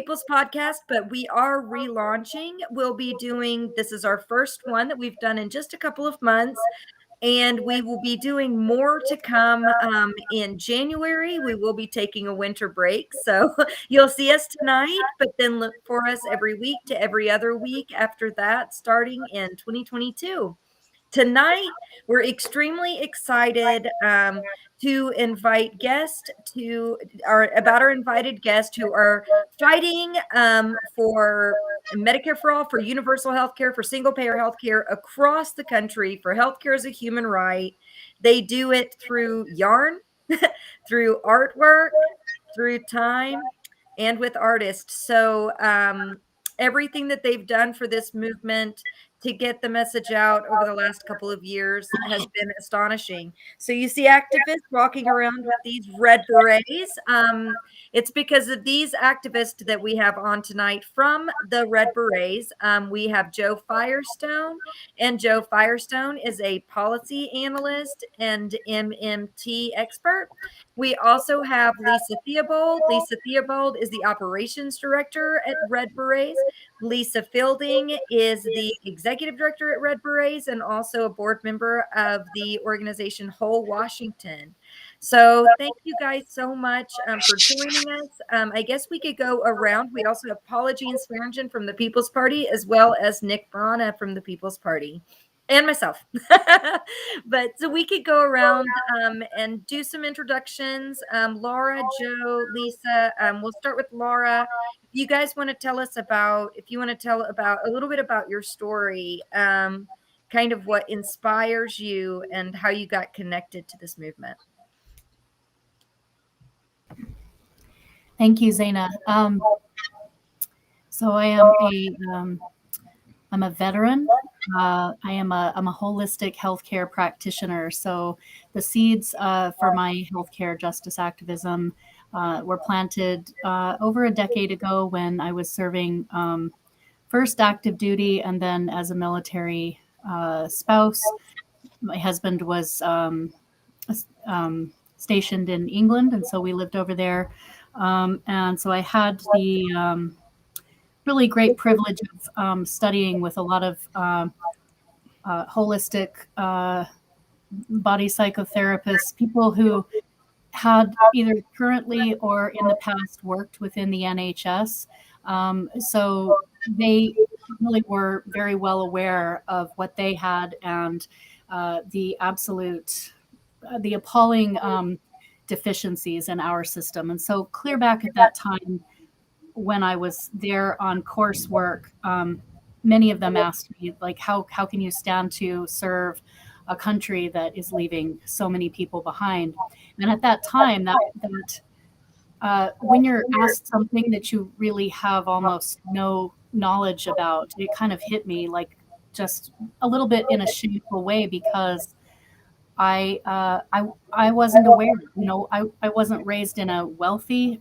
People's Podcast, but we are relaunching. We'll be doing, this is our first one that we've done in just a couple of months. And we will be doing more to come in January. We will be taking a winter break. So you'll see us tonight, but then look for us every week to every other week after that, starting in 2022. Tonight, we're extremely excited to invite guests about our invited guests who are fighting for Medicare for all, for universal health care, for single payer health care across the country, for healthcare as a human right. They do it through yarn, through artwork, through time, and with artists. So everything that they've done for this movement to get the message out over the last couple of years has been astonishing. So you see activists walking around with these red berets. It's because of these activists that we have on tonight from the Red Berets. We have Joe Firestone, and Joe Firestone is a policy analyst and MMT expert. We also have Lisa Theobald. Lisa Theobald is the operations director at Red Berets. Lisa Fielding is the executive director at Red Berets and also a board member of the organization Whole Washington. So thank you guys so much for joining us. I guess we could go around. We also have Paula Jean Swearingen from the People's Party, as well as Nick Brana from the People's Party. And myself. But so we could go around and do some introductions. Laura, Joe, Lisa, we'll start with Laura. If you guys want to tell us about, if you want to tell about a little bit about your story, kind of what inspires you and how you got connected to this movement. Thank you, Zaina. So I am I'm a veteran. I'm a holistic healthcare practitioner. So the seeds for my healthcare justice activism were planted over a decade ago when I was serving first active duty and then as a military spouse. My husband was stationed in England, and so we lived over there. And so I had the really great privilege of studying with a lot of holistic body psychotherapists, people who had either currently or in the past worked within the NHS. So they really were very well aware of what they had and the appalling deficiencies in our system. And so clear back at that time, when I was there on coursework, many of them asked me, like, how can you stand to serve a country that is leaving so many people behind? And at that time, that when you're asked something that you really have almost no knowledge about, it kind of hit me like just a little bit in a shameful way, because I wasn't aware. You know, I wasn't raised in a wealthy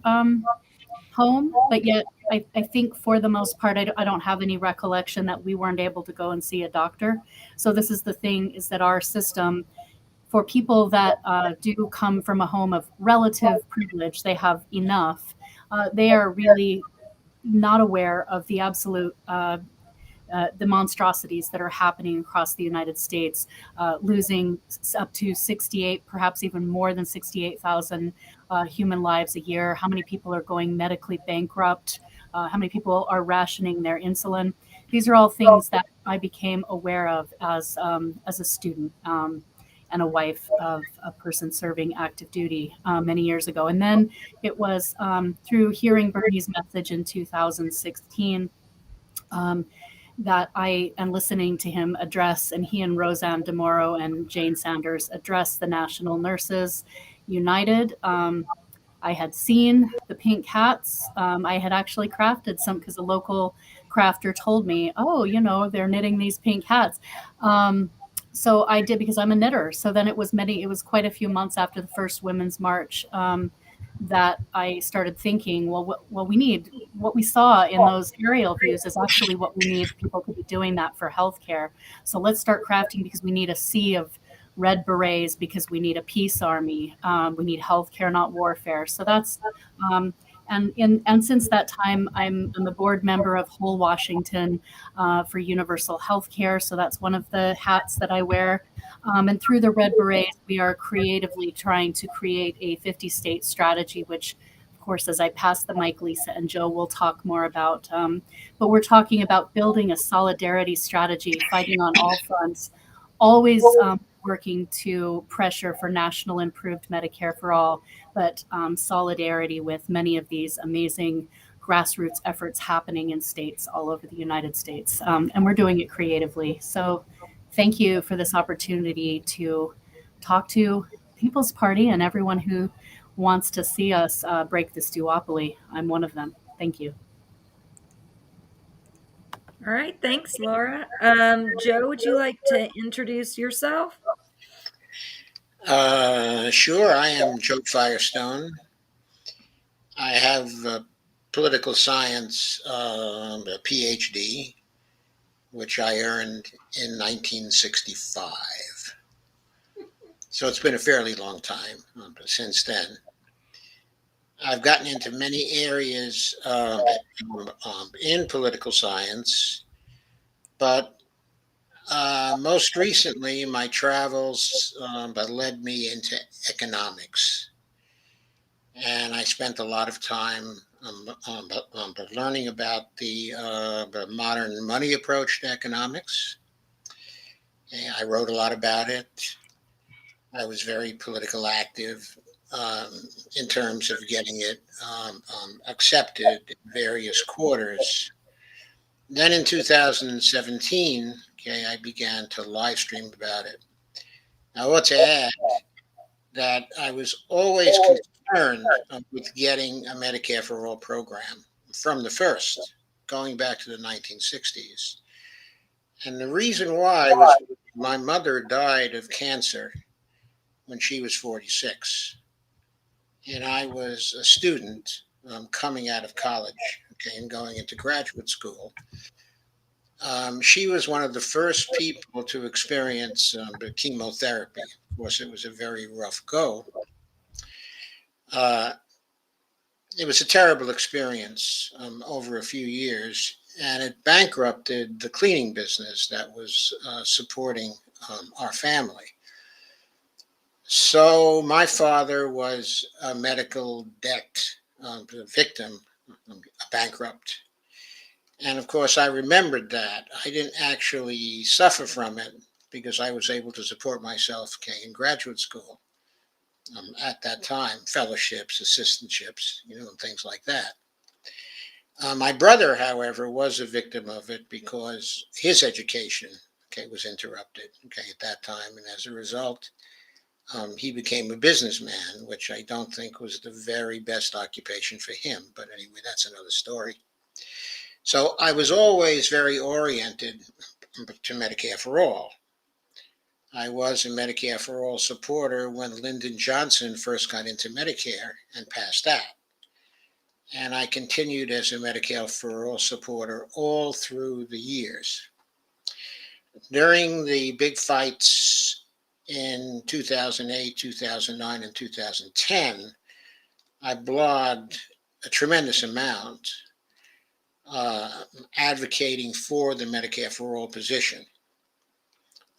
home, but yet I think for the most part, I don't have any recollection that we weren't able to go and see a doctor. So this is the thing, is that our system, for people that do come from a home of relative privilege, they have enough, they are really not aware of the absolute the monstrosities that are happening across the United States, losing up to 68, perhaps even more than 68,000 human lives a year. How many people are going medically bankrupt? How many people are rationing their insulin? These are all things that I became aware of as a student and a wife of a person serving active duty many years ago. And then it was through hearing Bernie's message in 2016 that I am listening to him address, and he and Roseanne DeMoro and Jane Sanders address the National Nurses United. I had seen the pink hats. I had actually crafted some because a local crafter told me, oh, you know, they're knitting these pink hats. So I did, because I'm a knitter. So then it was quite a few months after the first Women's March that I started thinking, well, what we saw in those aerial views is actually what we need people to be doing that for healthcare. So let's start crafting, because we need a sea of red berets, because we need a peace army. We need healthcare, not warfare. So that's, And since that time, I'm a board member of Whole Washington for universal health care. So that's one of the hats that I wear. And through the Red Berets, we are creatively trying to create a 50-state strategy, which, of course, as I pass the mic, Lisa and Joe will talk more about. But we're talking about building a solidarity strategy, fighting on all fronts, always working to pressure for national improved Medicare for all, but solidarity with many of these amazing grassroots efforts happening in states all over the United States. And we're doing it creatively. So thank you for this opportunity to talk to People's Party and everyone who wants to see us break this duopoly. I'm one of them. Thank you. All right, thanks, Laura. Joe, would you like to introduce yourself? Sure, I am Joe Firestone. I have a political science a PhD, which I earned in 1965. So it's been a fairly long time since then. I've gotten into many areas in political science, but most recently, my travels led me into economics. And I spent a lot of time learning about the modern money approach to economics. And I wrote a lot about it. I was very political active in terms of getting it accepted in various quarters. Then in 2017, okay, I began to live stream about it. Now, I want to add that I was always concerned with getting a Medicare for All program from the first, going back to the 1960s. And the reason why was my mother died of cancer when she was 46. And I was a student coming out of college, okay, and going into graduate school. She was one of the first people to experience the chemotherapy. Of course, it was a very rough go. Uh, it was a terrible experience over a few years, and it bankrupted the cleaning business that was supporting our family. So my father was a medical debt victim, a bankrupt. And of course, I remembered that. I didn't actually suffer from it because I was able to support myself in graduate school at that time, fellowships, assistantships, and things like that. My brother, however, was a victim of it because his education, was interrupted, at that time, and as a result, he became a businessman, which I don't think was the very best occupation for him. But anyway, that's another story. So I was always very oriented to Medicare for All. I was a Medicare for All supporter when Lyndon Johnson first got into Medicare and passed that. And I continued as a Medicare for All supporter all through the years. During the big fights in 2008, 2009, and 2010, I blogged a tremendous amount advocating for the Medicare for All position.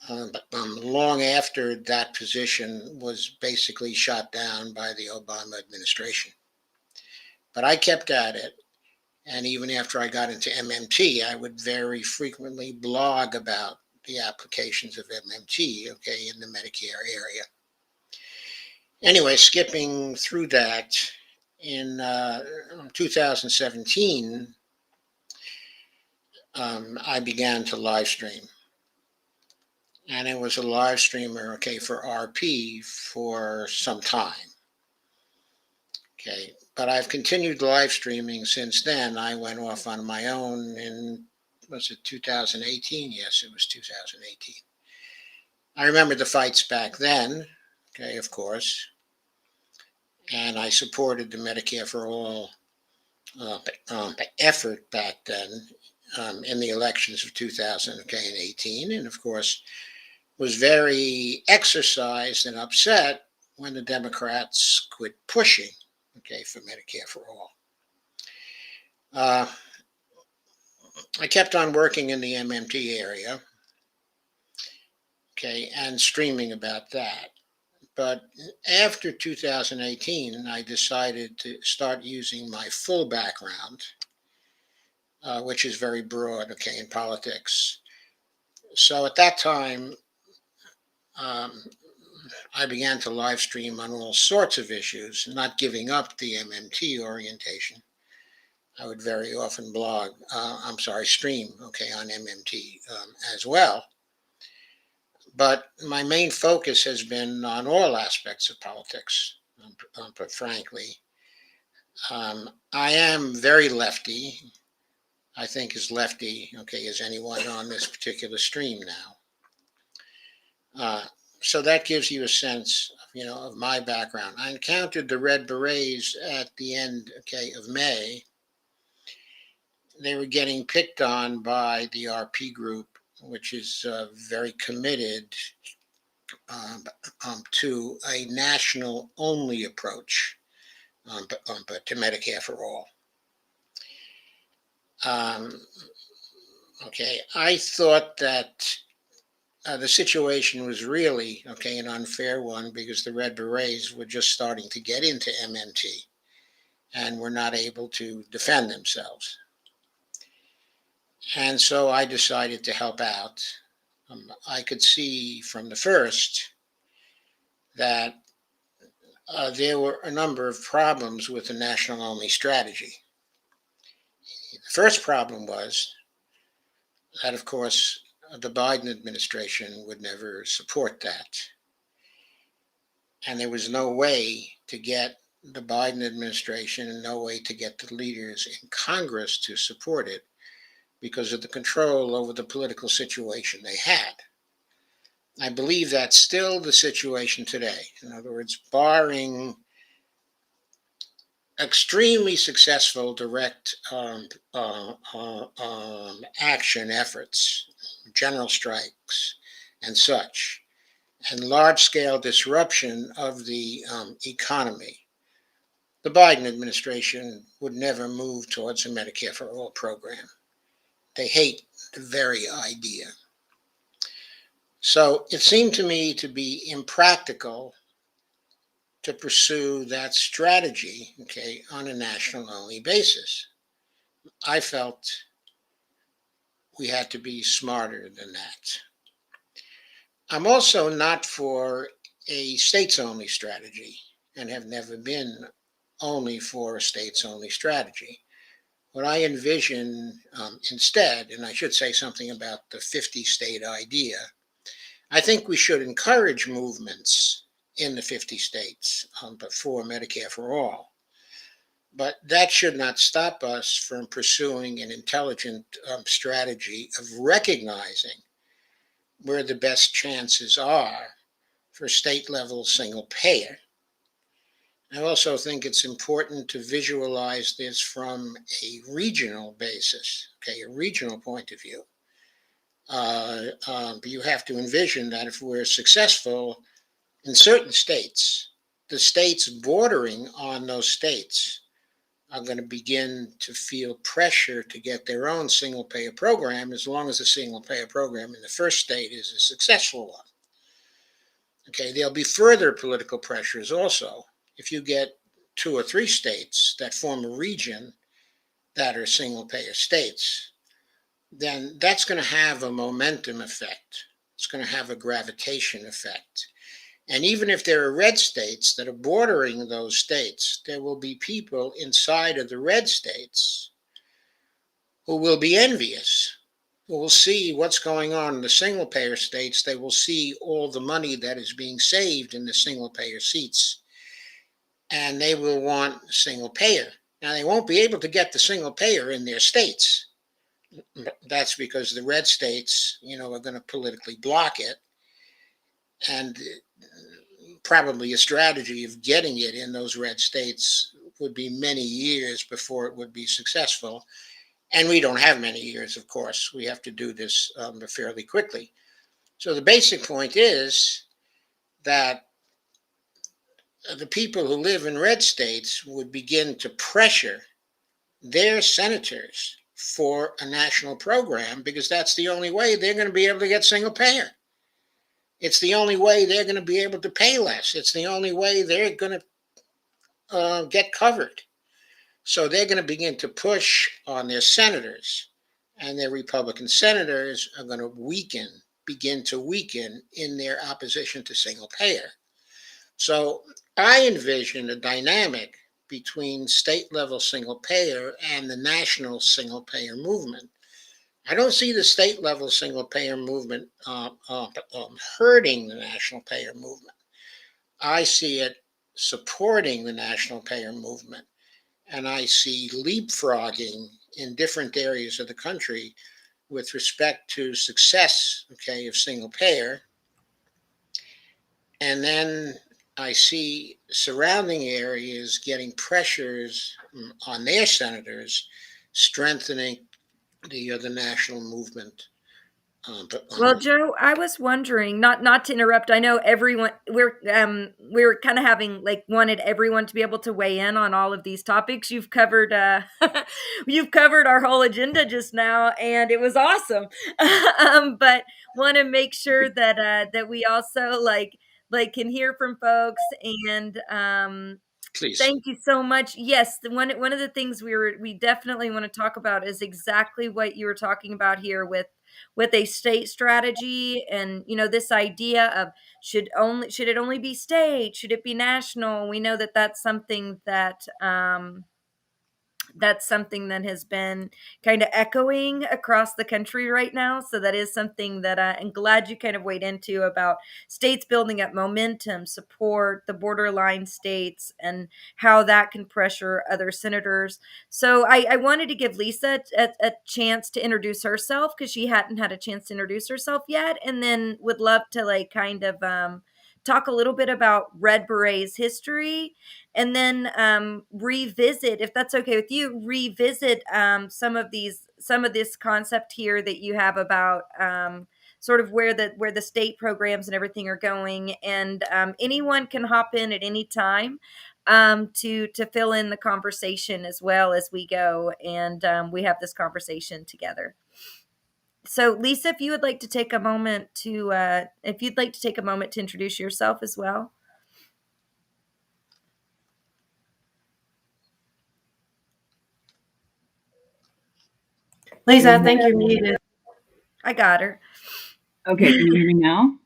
But long after that position was basically shot down by the Obama administration. But I kept at it. And even after I got into MMT, I would very frequently blog about the applications of MMT, in the Medicare area. Anyway, skipping through that, in 2017, I began to live stream. And it was a live streamer, for RP for some time. But I've continued live streaming since then. I went off on my own in, was it 2018? Yes, it was 2018. I remember the fights back then, of course. And I supported the Medicare for All effort back then in the elections of 2018. And of course, was very exercised and upset when the Democrats quit pushing, for Medicare for All. Uh, I kept on working in the MMT area, okay, and streaming about that. But after 2018, I decided to start using my full background, which is very broad, okay, in politics. So at that time, um, I began to live stream on all sorts of issues, not giving up the MMT orientation. I would very often stream, okay, on MMT as well. But my main focus has been on all aspects of politics, but frankly. I am very lefty. I think as lefty, okay, as anyone on this particular stream now. So that gives you a sense, of my background. I encountered the Red Berets at the end, okay, of May. They were getting picked on by the RP group, which is very committed to a national only approach but to Medicare for all. Okay, I thought that the situation was really, okay, an unfair one because the Red Berets were just starting to get into MMT and were not able to defend themselves. And so I decided to help out. I could see from the first that there were a number of problems with the national only strategy. The first problem was that, of course, the Biden administration would never support that. And there was no way to get the Biden administration and no way to get the leaders in Congress to support it because of the control over the political situation they had. I believe that's still the situation today. In other words, barring extremely successful direct action efforts, general strikes, and such, and large-scale disruption of the economy, the Biden administration would never move towards a Medicare for All program. They hate the very idea. So it seemed to me to be impractical to pursue that strategy, okay, on a national only basis. I felt we had to be smarter than that. I'm also not for a states only strategy and have never been only for a states only strategy. What I envision instead, and I should say something about the 50 state idea, I think we should encourage movements in the 50 states but for Medicare for all. But that should not stop us from pursuing an intelligent strategy of recognizing where the best chances are for state level single payer. I also think it's important to visualize this from a regional basis, okay, a regional point of view. You have to envision that if we're successful in certain states, the states bordering on those states are going to begin to feel pressure to get their own single payer program as long as the single payer program in the first state is a successful one. Okay, there'll be further political pressures also. If you get 2 or 3 states that form a region that are single payer states, then that's going to have a momentum effect. It's going to have a gravitation effect. And even if there are red states that are bordering those states, there will be people inside of the red states who will be envious, who will see what's going on in the single payer states. They will see all the money that is being saved in the single payer seats, and they will want single payer. Now, they won't be able to get the single payer in their states. That's because the red states, are going to politically block it. And probably a strategy of getting it in those red states would be many years before it would be successful. And we don't have many years, of course. We have to do this fairly quickly. So the basic point is that the people who live in red states would begin to pressure their senators for a national program, because that's the only way they're going to be able to get single payer. It's the only way they're going to be able to pay less. It's the only way they're going to get covered. So they're going to begin to push on their senators, and their Republican senators are going to begin to weaken in their opposition to single payer. So I envision a dynamic between state level single payer and the national single payer movement. I don't see the state level single payer movement hurting the national payer movement. I see it supporting the national payer movement. And I see leapfrogging in different areas of the country with respect to success, okay, of single payer. And then I see surrounding areas getting pressures on their senators, strengthening the national movement. Well, Joe, I was wondering, not to interrupt. I know everyone we're kind of having like wanted everyone to be able to weigh in on all of these topics. You've covered you've covered our whole agenda just now, and it was awesome. But want to make sure that that we also like can hear from folks and Please. thank you so much. Yes, the one of the things we definitely want to talk about is exactly what you were talking about here with a state strategy, and this idea of should it only be state, should it be national. We know that that's something that has been kind of echoing across the country right now. So that is something that I'm glad you kind of weighed into about states building up momentum, support the borderline states, and how that can pressure other senators. So I wanted to give Lisa a chance to introduce herself because she hadn't had a chance to introduce herself yet. And then would love to like kind of talk a little bit about Red Berets history, and then revisit, if that's okay with you, revisit some of this concept here that you have about sort of where the state programs and everything are going. And anyone can hop in at any time to fill in the conversation as well as we go, and we have this conversation together. So Lisa, if you would like to take a moment to introduce yourself as well. Lisa, I think you're muted. I got her. Okay, can you hear me now?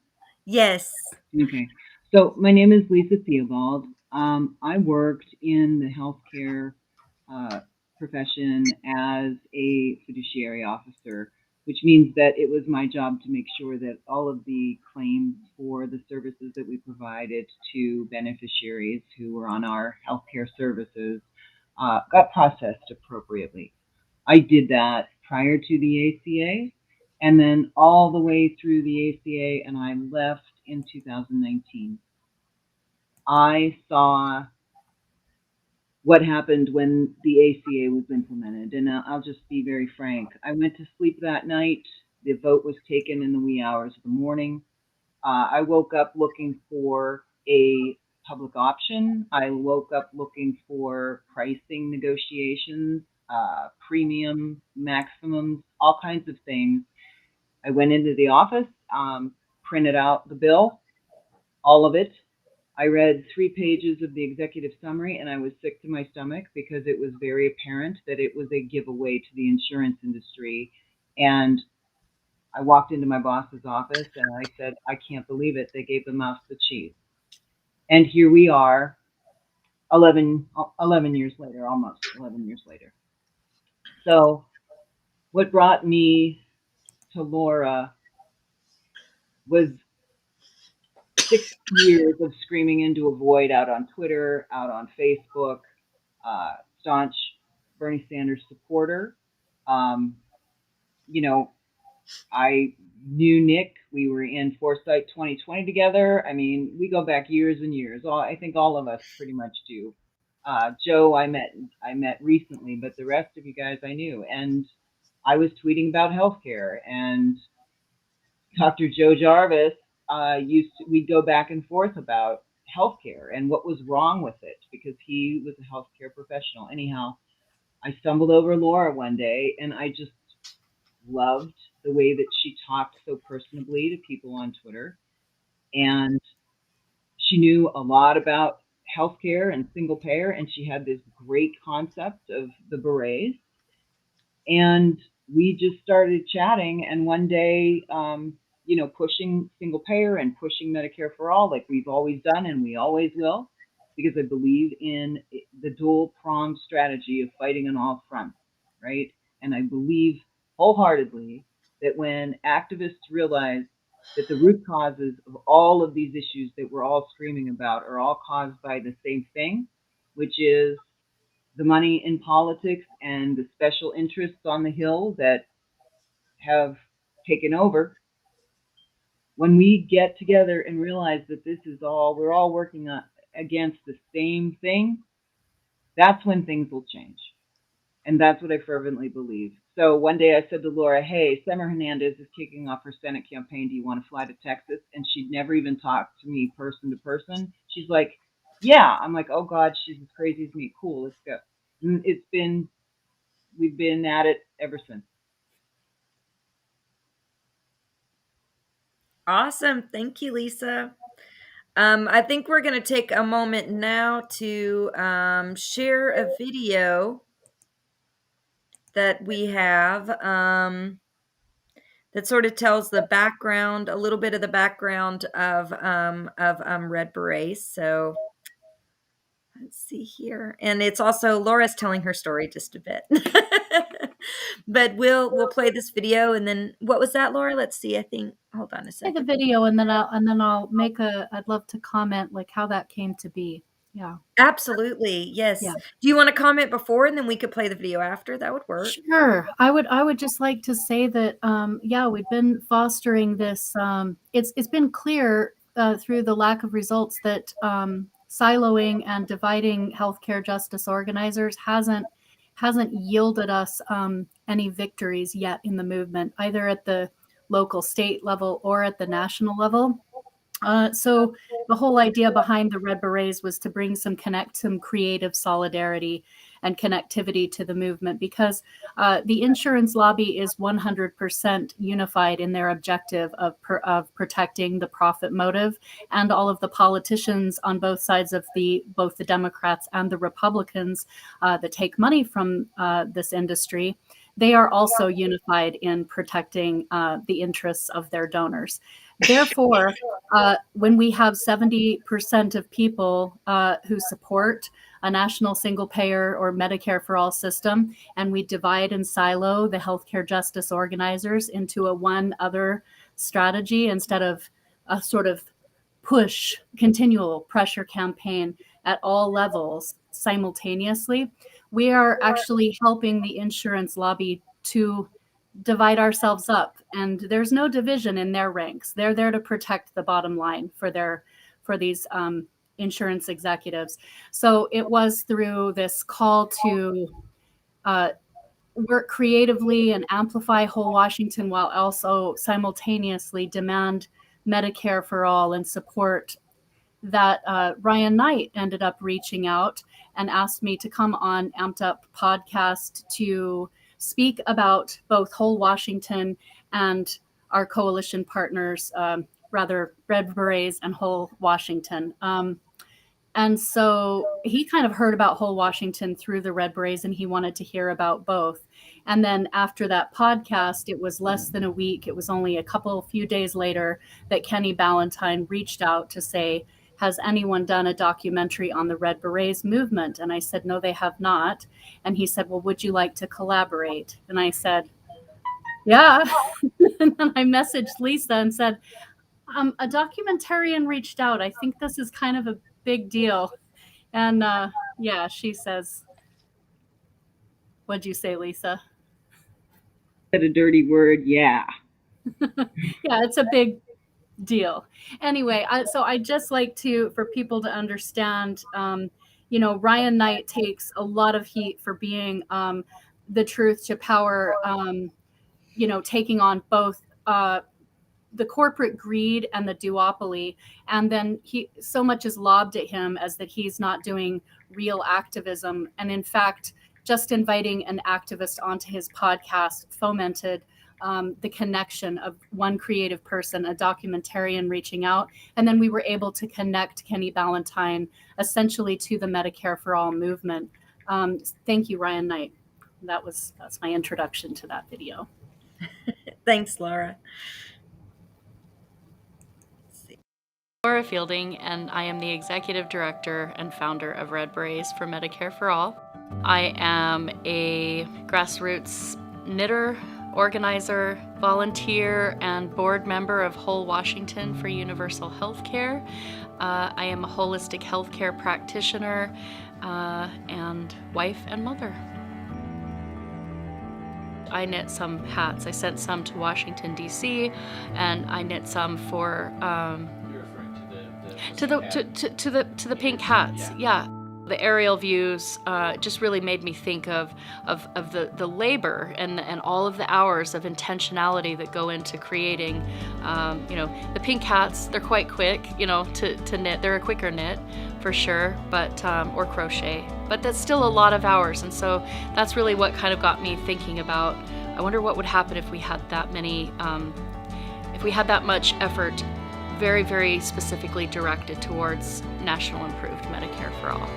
Yes. Okay, so my name is Lisa Theobald. I worked in the healthcare profession as a fiduciary officer, which means that it was my job to make sure that all of the claims for the services that we provided to beneficiaries who were on our healthcare services got processed appropriately. I did that prior to the ACA and then all the way through the ACA, and I left in 2019. I saw what happened when the ACA was implemented, and I'll just be very frank. I went to sleep that night. The vote was taken in the wee hours of the morning. I woke up looking for a public option. I woke up looking for pricing negotiations, premium maximums, all kinds of things. I went into the office, printed out the bill, all of it. I read 3 pages of the executive summary, and I was sick to my stomach because it was very apparent that it was a giveaway to the insurance industry. And I walked into my boss's office and I said, I can't believe it. They gave the mouse the cheese. And here we are 11 years later, almost 11 years later. So what brought me to Laura was 6 years of screaming into a void out on Twitter, out on Facebook, staunch Bernie Sanders supporter. You know, I knew Nick. We were in Foresight 2020 together. I mean, we go back years and years. I think all of us pretty much do. Joe, I met recently, but the rest of you guys I knew. And I was tweeting about healthcare, and Dr. Joe Jarvis we'd go back and forth about healthcare and what was wrong with it because he was a healthcare professional. Anyhow, I stumbled over Laura one day, and I just loved the way that she talked so personably to people on Twitter. And she knew a lot about healthcare and single payer, and she had this great concept of the berets. And we just started chatting, and one day, pushing single payer and pushing Medicare for all, like we've always done and we always will, because I believe in the dual pronged strategy of fighting on all fronts, right? And I believe wholeheartedly that when activists realize that the root causes of all of these issues that we're all screaming about are all caused by the same thing, which is the money in politics and the special interests on the Hill that have taken over. When we get together and realize that we're all working against the same thing, that's when things will change. And that's what I fervently believe. So one day I said to Laura, hey, Summer Hernandez is kicking off her Senate campaign. Do you want to fly to Texas? And she'd never even talked to me person to person. She's like, yeah. I'm like, oh God, she's as crazy as me. Cool, let's go. And we've been at it ever since. Awesome. Thank you, Lisa. I think we're going to take a moment now to share a video that we have that sort of tells the background, a little bit of the background of Red Berets. So let's see here, and it's also Laura's telling her story just a bit. But we'll play this video, and then what was that, Laura? Let's see. I think. Hold on a Play second. the video, and then I'll make I'd love to comment like how that came to be. Yeah. Absolutely. Yes. Yeah. Do you want to comment before, and then we could play the video after? That would work. Sure. I would just like to say that we've been fostering this. It's been clear through the lack of results that siloing and dividing healthcare justice organizers hasn't yielded us any victories yet in the movement, either at the local, state level or at the national level. So the whole idea behind the Red Berets was to bring some creative solidarity and connectivity to the movement, because the insurance lobby is 100% unified in their objective of protecting the profit motive, and all of the politicians on both sides of both the Democrats and the Republicans that take money from this industry. They are also unified in protecting the interests of their donors. Therefore, when we have 70% of people who support a national single payer or Medicare for all system, and we divide and silo the healthcare justice organizers into a one other strategy instead of a sort of continual pressure campaign at all levels simultaneously, we are actually helping the insurance lobby to divide ourselves up, and there's no division in their ranks. They're there to protect the bottom line for these insurance executives. So it was through this call to work creatively and amplify whole Washington, while also simultaneously demand Medicare for all and support, that Ryan Knight ended up reaching out and asked me to come on Amped Up podcast to speak about both whole Washington and our coalition partners, Red Berets and whole Washington. And so he kind of heard about whole Washington through the Red Berets, and he wanted to hear about both. And then after that podcast, it was less than a week. It was only a few days later that Kenny Ballantyne reached out to say, has anyone done a documentary on the Red Berets movement? And I said, no, they have not. And he said, well, would you like to collaborate? And I said, yeah. And then I messaged Lisa and said, a documentarian reached out. I think this is kind of a big deal. And she says, what'd you say, Lisa? Said a dirty word, yeah. Yeah, it's a big deal. Anyway, so I just like for people to understand, Ryan Knight takes a lot of heat for being the truth to power, taking on both the corporate greed and the duopoly. And then so much is lobbed at him as that he's not doing real activism. And in fact, just inviting an activist onto his podcast fomented the connection of one creative person, a documentarian reaching out. And then we were able to connect Kenny Ballantyne essentially to the Medicare for All movement. Thank you, Ryan Knight. That's my introduction to that video. Thanks, Laura. Laura Fielding, and I am the Executive Director and founder of Red Berets for Medicare for All. I am a grassroots knitter, organizer, volunteer, and board member of Whole Washington for Universal Healthcare. I am a holistic healthcare practitioner and wife and mother. I knit some hats. I sent some to Washington, D.C., and I knit some for to the pink hats. Yeah. The aerial views just really made me think of the labor and all of the hours of intentionality that go into creating. The pink hats, they're quite quick, to knit. They're a quicker knit for sure, but or crochet. But that's still a lot of hours, and so that's really what kind of got me thinking about. I wonder what would happen if we had that many, if we had that much effort, very, very specifically directed towards national improved Medicare for all.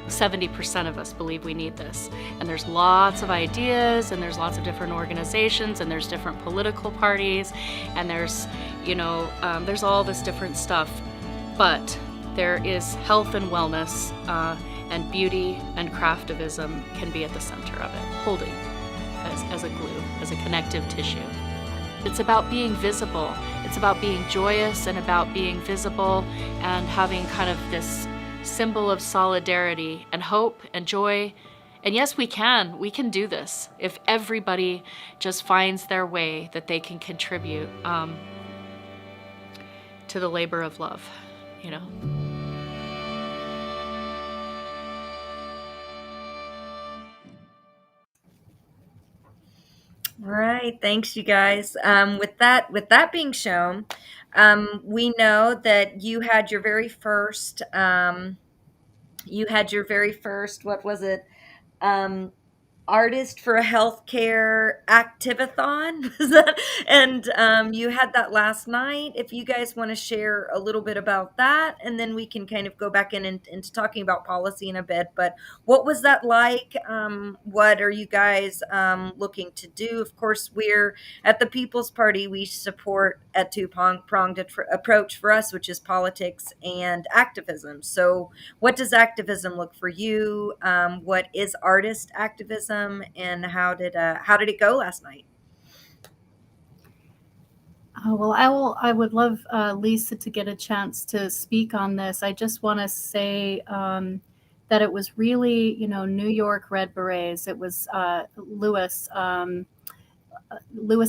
70% of us believe we need this. And there's lots of ideas, and there's lots of different organizations, and there's different political parties, and there's all this different stuff. But there is health and wellness, and beauty and craftivism can be at the center of it, holding as a glue, as a connective tissue. It's about being visible. It's about being joyous and about being visible and having kind of this symbol of solidarity and hope and joy. And yes, we can do this if everybody just finds their way that they can contribute to the labor of love, All right, thanks, you guys. With that being shown, we know that you had your very first. What was it? Artist for a Healthcare Activathon. And you had that last night. If you guys want to share a little bit about that, and then we can kind of go back into talking about policy in a bit. But what was that like? What are you guys looking to do? Of course, we're at the People's Party. We support a two-pronged approach for us, which is politics and activism. So what does activism look for you? What is artist activism, and how did it go last night? Well, I would love Lisa to get a chance to speak on this. I just want to say that it was really, New York Red Berets. It was Lewis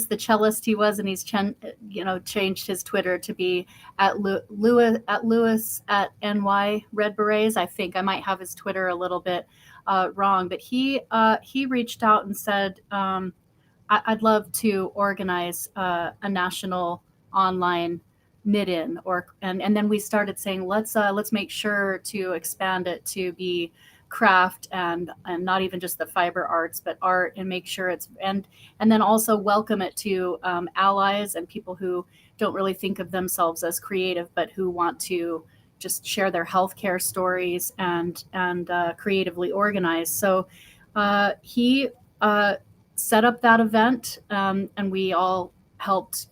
the cellist he was, and he's changed his Twitter to be at Lewis at NY Red Berets. I think I might have his Twitter a little bit wrong, but he reached out and said, I'd love to organize a national online knit-in, and then we started saying let's make sure to expand it to be craft and not even just the fiber arts, but art, and make sure it's and then also welcome it to allies and people who don't really think of themselves as creative, but who want to just share their healthcare stories and creatively organize. So he set up that event, and we all helped,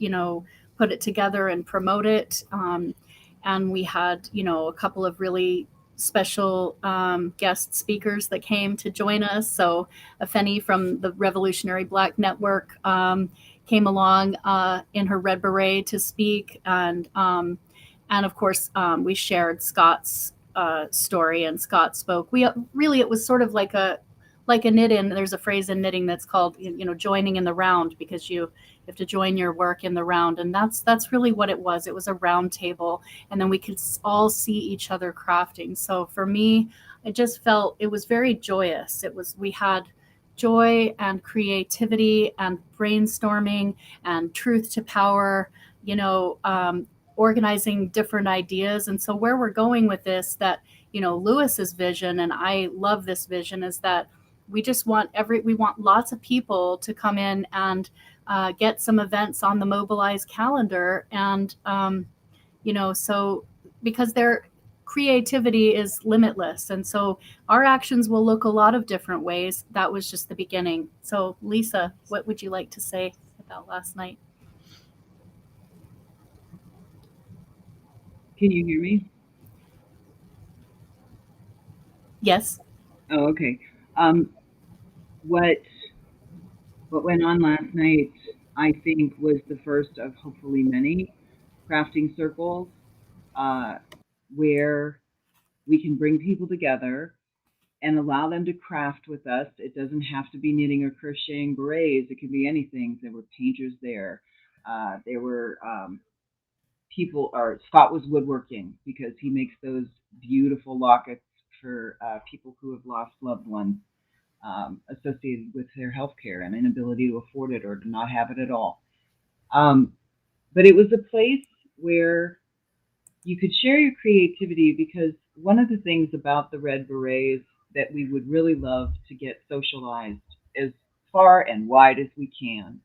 put it together and promote it. And we had, a couple of really special guest speakers that came to join us. So Afeni from the Revolutionary Black Network came along in her red beret to speak, and of course we shared Scott's story, and Scott spoke. It was sort of like a knit-in. There's a phrase in knitting that's called, joining in the round, because you have to join your work in the round. And that's really what it was. It was a round table, and then we could all see each other crafting. So for me, I just felt it was very joyous. We had joy and creativity and brainstorming and truth to power, organizing different ideas. And so where we're going with this, that Lewis's vision, and I love this vision, is that we just want we want lots of people to come in and get some events on the Mobilize calendar, and so because their creativity is limitless, and so our actions will look a lot of different ways. That was just the beginning. So Lisa, what would you like to say about last night? Can you hear me? Yes. Oh, okay. What went on last night, I think, was the first of hopefully many crafting circles where we can bring people together and allow them to craft with us. It doesn't have to be knitting or crocheting berets. It can be anything. There were painters there. There were people, or Scott was woodworking because he makes those beautiful lockets for people who have lost loved ones associated with their health care and inability to afford it or to not have it at all. But it was a place where you could share your creativity, because one of the things about the Red Berets that we would really love to get socialized as far and wide as we can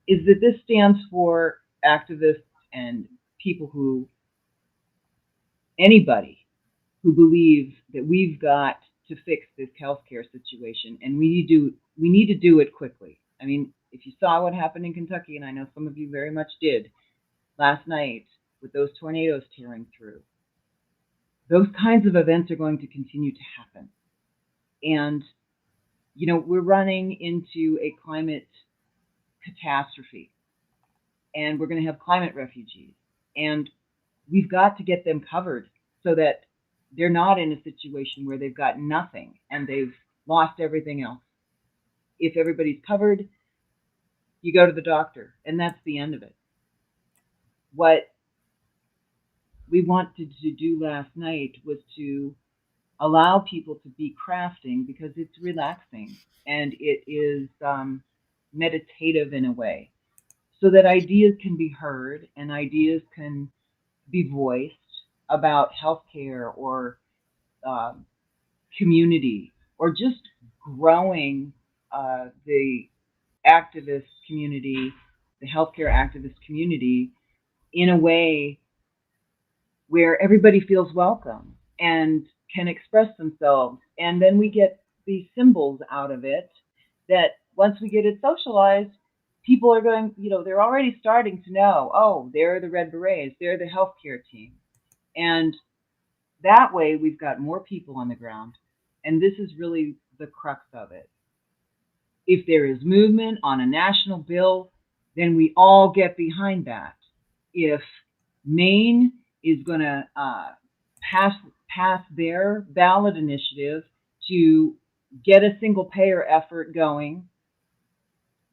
is that this stands for activists and people anybody who believes that we've got to fix this healthcare situation, and we need to do it quickly. I mean, if you saw what happened in Kentucky, and I know some of you very much did last night with those tornadoes tearing through, those kinds of events are going to continue to happen. And we're running into a climate catastrophe, and we're going to have climate refugees, and we've got to get them covered so that they're not in a situation where they've got nothing and they've lost everything else. If everybody's covered, you go to the doctor, and that's the end of it. What we wanted to do last night was to allow people to be crafting, because it's relaxing and it is meditative in a way, so that ideas can be heard and ideas can be voiced about healthcare or community, or just growing the activist community, the healthcare activist community, in a way where everybody feels welcome and can express themselves. And then we get these symbols out of it that once we get it socialized, people are going, they're already starting to know, oh, they're the Red Berets, they're the healthcare team. And that way we've got more people on the ground. And this is really the crux of it. If there is movement on a national bill, then we all get behind that. If Maine is going to pass their ballot initiative to get a single payer effort going,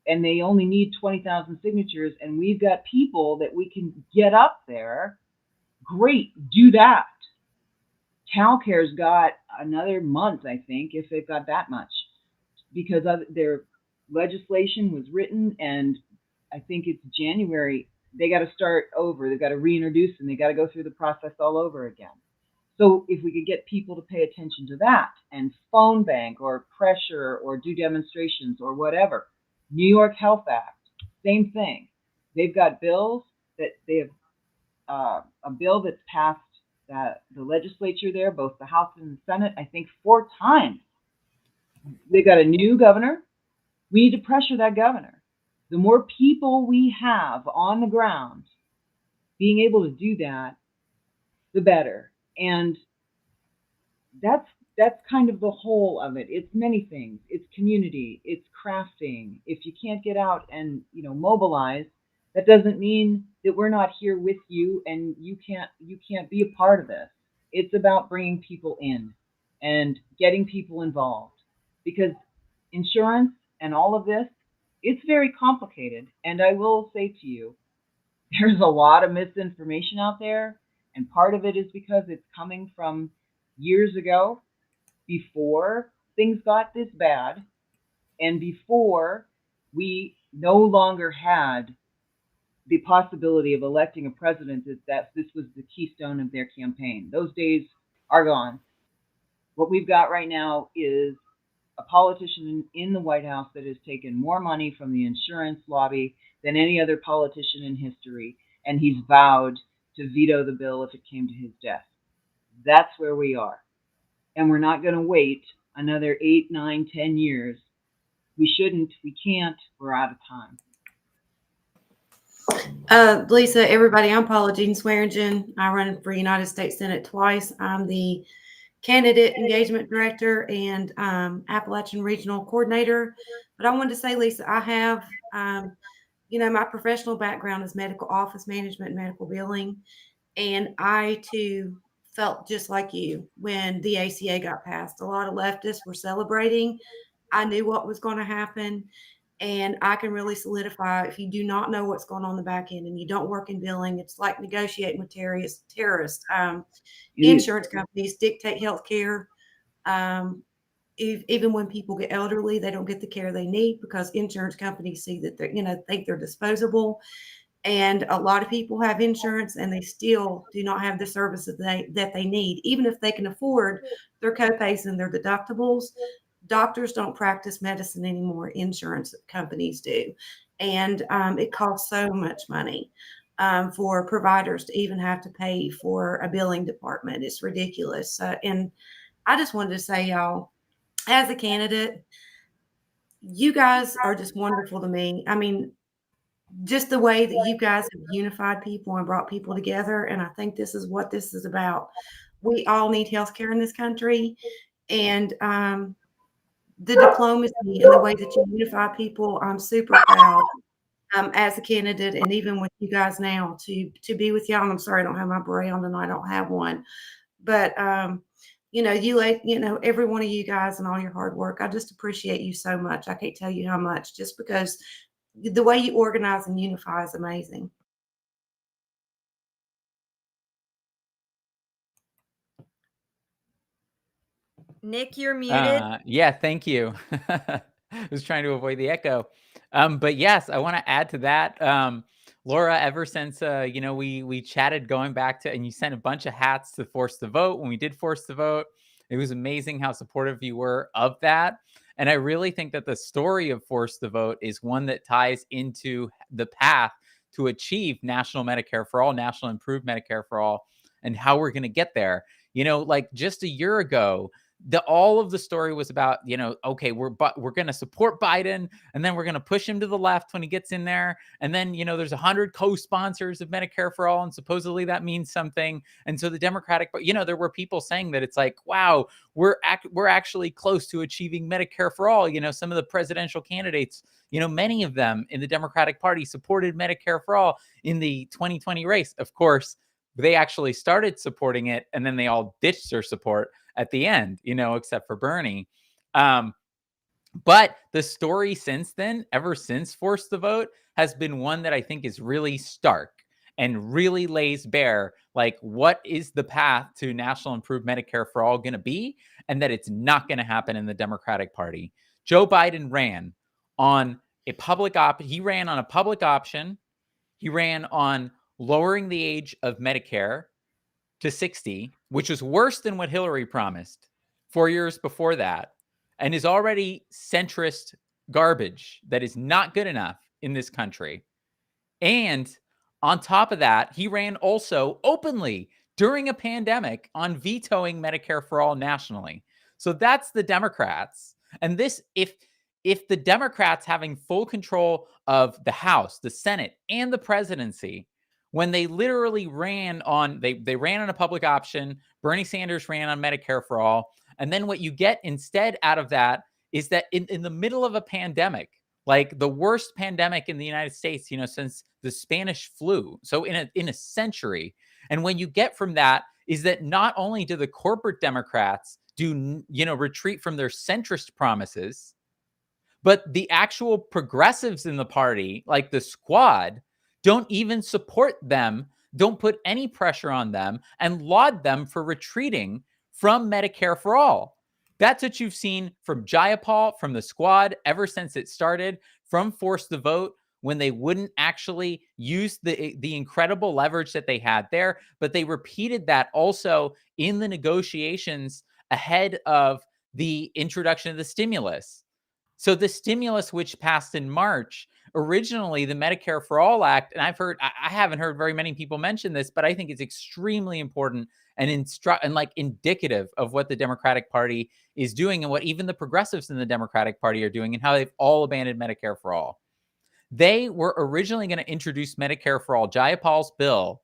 and they only need 20,000 signatures, and we've got people that we can get up there, great, do that. CalCare's got another month, I think, if they've got that much, because their legislation was written, and I think it's January. They got to start over. They've got to reintroduce, and they got to go through the process all over again. So if we could get people to pay attention to that and phone bank or pressure or do demonstrations or whatever. New York Health Act, same thing. They've got bills that they have a bill that's passed the legislature there, both the House and the Senate, I think 4 times. They got a new governor. We need to pressure that governor. The more people we have on the ground being able to do that, the better. And that's kind of the whole of it. It's many things. It's community. It's crafting. If you can't get out and mobilize, that doesn't mean that we're not here with you and you can't be a part of this. It's about bringing people in and getting people involved, because insurance and all of this, it's very complicated. And I will say to you, there's a lot of misinformation out there, and part of it is because it's coming from years ago, before things got this bad, and before we no longer had the possibility of electing a president that this was the keystone of their campaign. Those days are gone. What we've got right now is a politician in the White House that has taken more money from the insurance lobby than any other politician in history, and he's vowed to veto the bill if it came to his desk. That's where we are. And we're not going to wait another 8, 9, 10 years. We shouldn't, we can't, we're out of time. Lisa, everybody, I'm Paula Jean Swearingen. I run for United States Senate twice. I'm the Candidate Engagement Director and Appalachian Regional Coordinator. But I wanted to say, Lisa, I have, my professional background is medical office management and medical billing. And I, too, felt just like you when the ACA got passed. A lot of leftists were celebrating. I knew what was going to happen. And I can really solidify, if you do not know what's going on in the back end and you don't work in billing, it's like negotiating with terrorists. Insurance companies dictate healthcare. Even when people get elderly, they don't get the care they need because insurance companies see that think they're disposable. And a lot of people have insurance and they still do not have the services that they need, even if they can afford their copays and their deductibles. Doctors don't practice medicine anymore. Insurance companies do. And it costs so much money for providers to even have to pay for a billing department. It's ridiculous. And I just wanted to say, y'all, as a candidate, you guys are just wonderful to me. I mean, just the way that you guys have unified people and brought people together. And I think this is what this is about. We all need healthcare in this country. And the diplomacy and the way that you unify people, I'm super proud as a candidate and even with you guys now to be with y'all. And I'm sorry I don't have my beret on tonight. I don't have one. But, every one of you guys and all your hard work, I just appreciate you so much. I can't tell you how much, just because the way you organize and unify is amazing. Nick, you're muted. Yeah, thank you. I was trying to avoid the echo. But yes, I want to add to that. Laura, ever since we chatted going back to, and you sent a bunch of hats to Force the Vote when we did Force the Vote. It was amazing how supportive you were of that. And I really think that the story of Force the Vote is one that ties into the path to achieve national Medicare for all, national improved Medicare for all, and how we're going to get there. Like just a year ago, all of the story was about, okay, we're going to support Biden and then we're going to push him to the left when he gets in there. And then, there's 100 co-sponsors of Medicare for all. And supposedly that means something. And so the Democratic, there were people saying that it's like, wow, we're actually close to achieving Medicare for all. Some of the presidential candidates, many of them in the Democratic Party supported Medicare for all in the 2020 race. Of course, they actually started supporting it and then they all ditched their support at the end, except for Bernie. But the story since then, ever since Force the Vote, has been one that I think is really stark and really lays bare, like, what is the path to national improved Medicare for all going to be, and that it's not going to happen in the Democratic Party. Joe Biden ran on a public he ran on a public option. He ran on lowering the age of Medicare to 60, which was worse than what Hillary promised 4 years before that, and is already centrist garbage that is not good enough in this country. And on top of that, he ran also openly during a pandemic on vetoing Medicare for all nationally. So that's the Democrats. And this, if the Democrats having full control of the House, the Senate, and the presidency, when they literally ran on, they ran on a public option, Bernie Sanders ran on Medicare for all. And then what you get instead out of that is that in the middle of a pandemic, like the worst pandemic in the United States, since the Spanish flu, so in a century. And when you get from that is that not only do the corporate Democrats retreat from their centrist promises, but the actual progressives in the party, like the squad, don't even support them, don't put any pressure on them, and laud them for retreating from Medicare for all. That's what you've seen from Jayapal, from the squad, ever since it started, from Force the Vote, when they wouldn't actually use the incredible leverage that they had there, but they repeated that also in the negotiations ahead of the introduction of the stimulus. So the stimulus, which passed in March, originally the Medicare for All Act, and I haven't heard very many people mention this, but I think it's extremely important and indicative of what the Democratic Party is doing and what even the progressives in the Democratic Party are doing and how they've all abandoned Medicare for all. They were originally going to introduce Medicare for all, Jayapal's bill,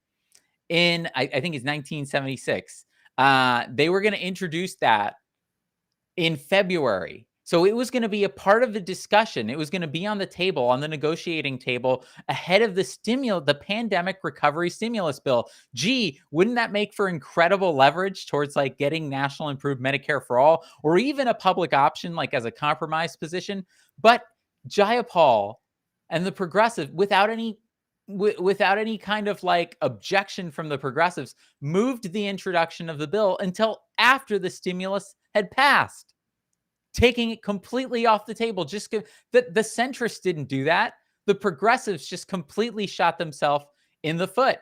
in I think it's 1976. They were going to introduce that in February. So it was going to be a part of the discussion. It was going to be on the table, on the negotiating table, ahead of the pandemic recovery stimulus bill. Gee, wouldn't that make for incredible leverage towards like getting national improved Medicare for all, or even a public option, like as a compromise position? But Jayapal and the progressive, without any kind of like objection from the progressives, moved the introduction of the bill until after the stimulus had passed, taking it completely off the table. Just the centrists didn't do that. The progressives just completely shot themselves in the foot.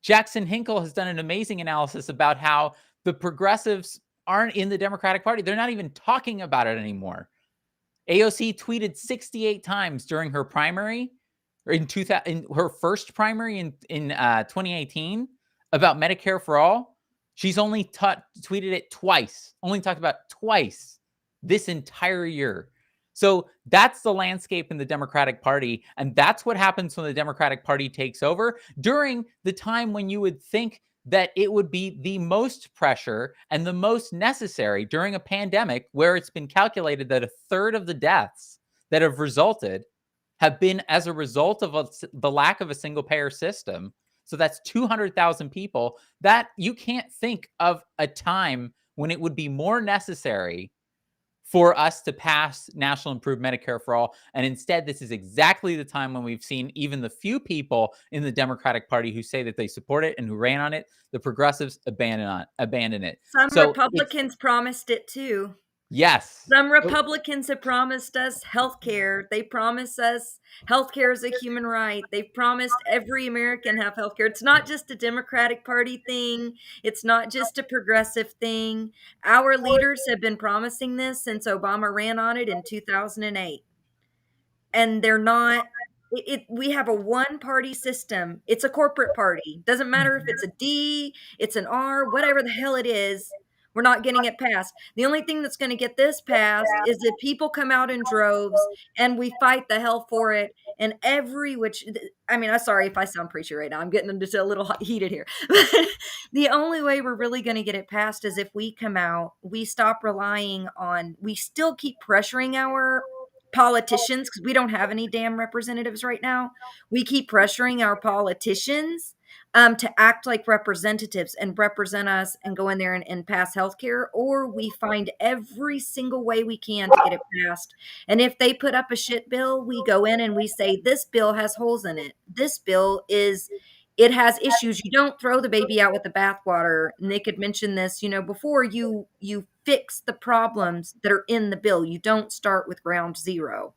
Jackson Hinkle has done an amazing analysis about how the progressives aren't in the Democratic Party. They're not even talking about it anymore. AOC tweeted 68 times during her primary, or in her first primary in 2018, about Medicare for all. She's only tweeted it twice, only talked about twice this entire year. So that's the landscape in the Democratic Party. And that's what happens when the Democratic Party takes over during the time when you would think that it would be the most pressure and the most necessary during a pandemic, where it's been calculated that a third of the deaths that have resulted have been as a result of the lack of a single payer system. So that's 200,000 people. That you can't think of a time when it would be more necessary for us to pass national improved Medicare for all. And instead, this is exactly the time when we've seen even the few people in the Democratic Party who say that they support it and who ran on it, the progressives abandon it. Some So Republicans promised it too. Yes. Some Republicans have promised us health care. They promise us health care is a human right. They've promised every American have health care. It's not just a Democratic Party thing. It's not just a progressive thing. Our leaders have been promising this since Obama ran on it in 2008. And they're not, we have a one-party system. It's a corporate party. Doesn't matter if it's a D, it's an R, whatever the hell it is. We're not getting it passed. The only thing that's going to get this passed is if people come out in droves and we fight the hell for it. And I'm sorry if I sound preachy right now. I'm getting into a little heated here. But the only way we're really going to get it passed is if we come out, we stop relying on, we still keep pressuring our politicians, because we don't have any damn representatives right now. We keep pressuring our politicians to act like representatives and represent us and go in there and pass healthcare, or we find every single way we can to get it passed. And if they put up a shit bill, we go in and we say, this bill has holes in it. This bill it has issues. You don't throw the baby out with the bathwater. Nick had mentioned this, before you fix the problems that are in the bill. You don't start with ground zero.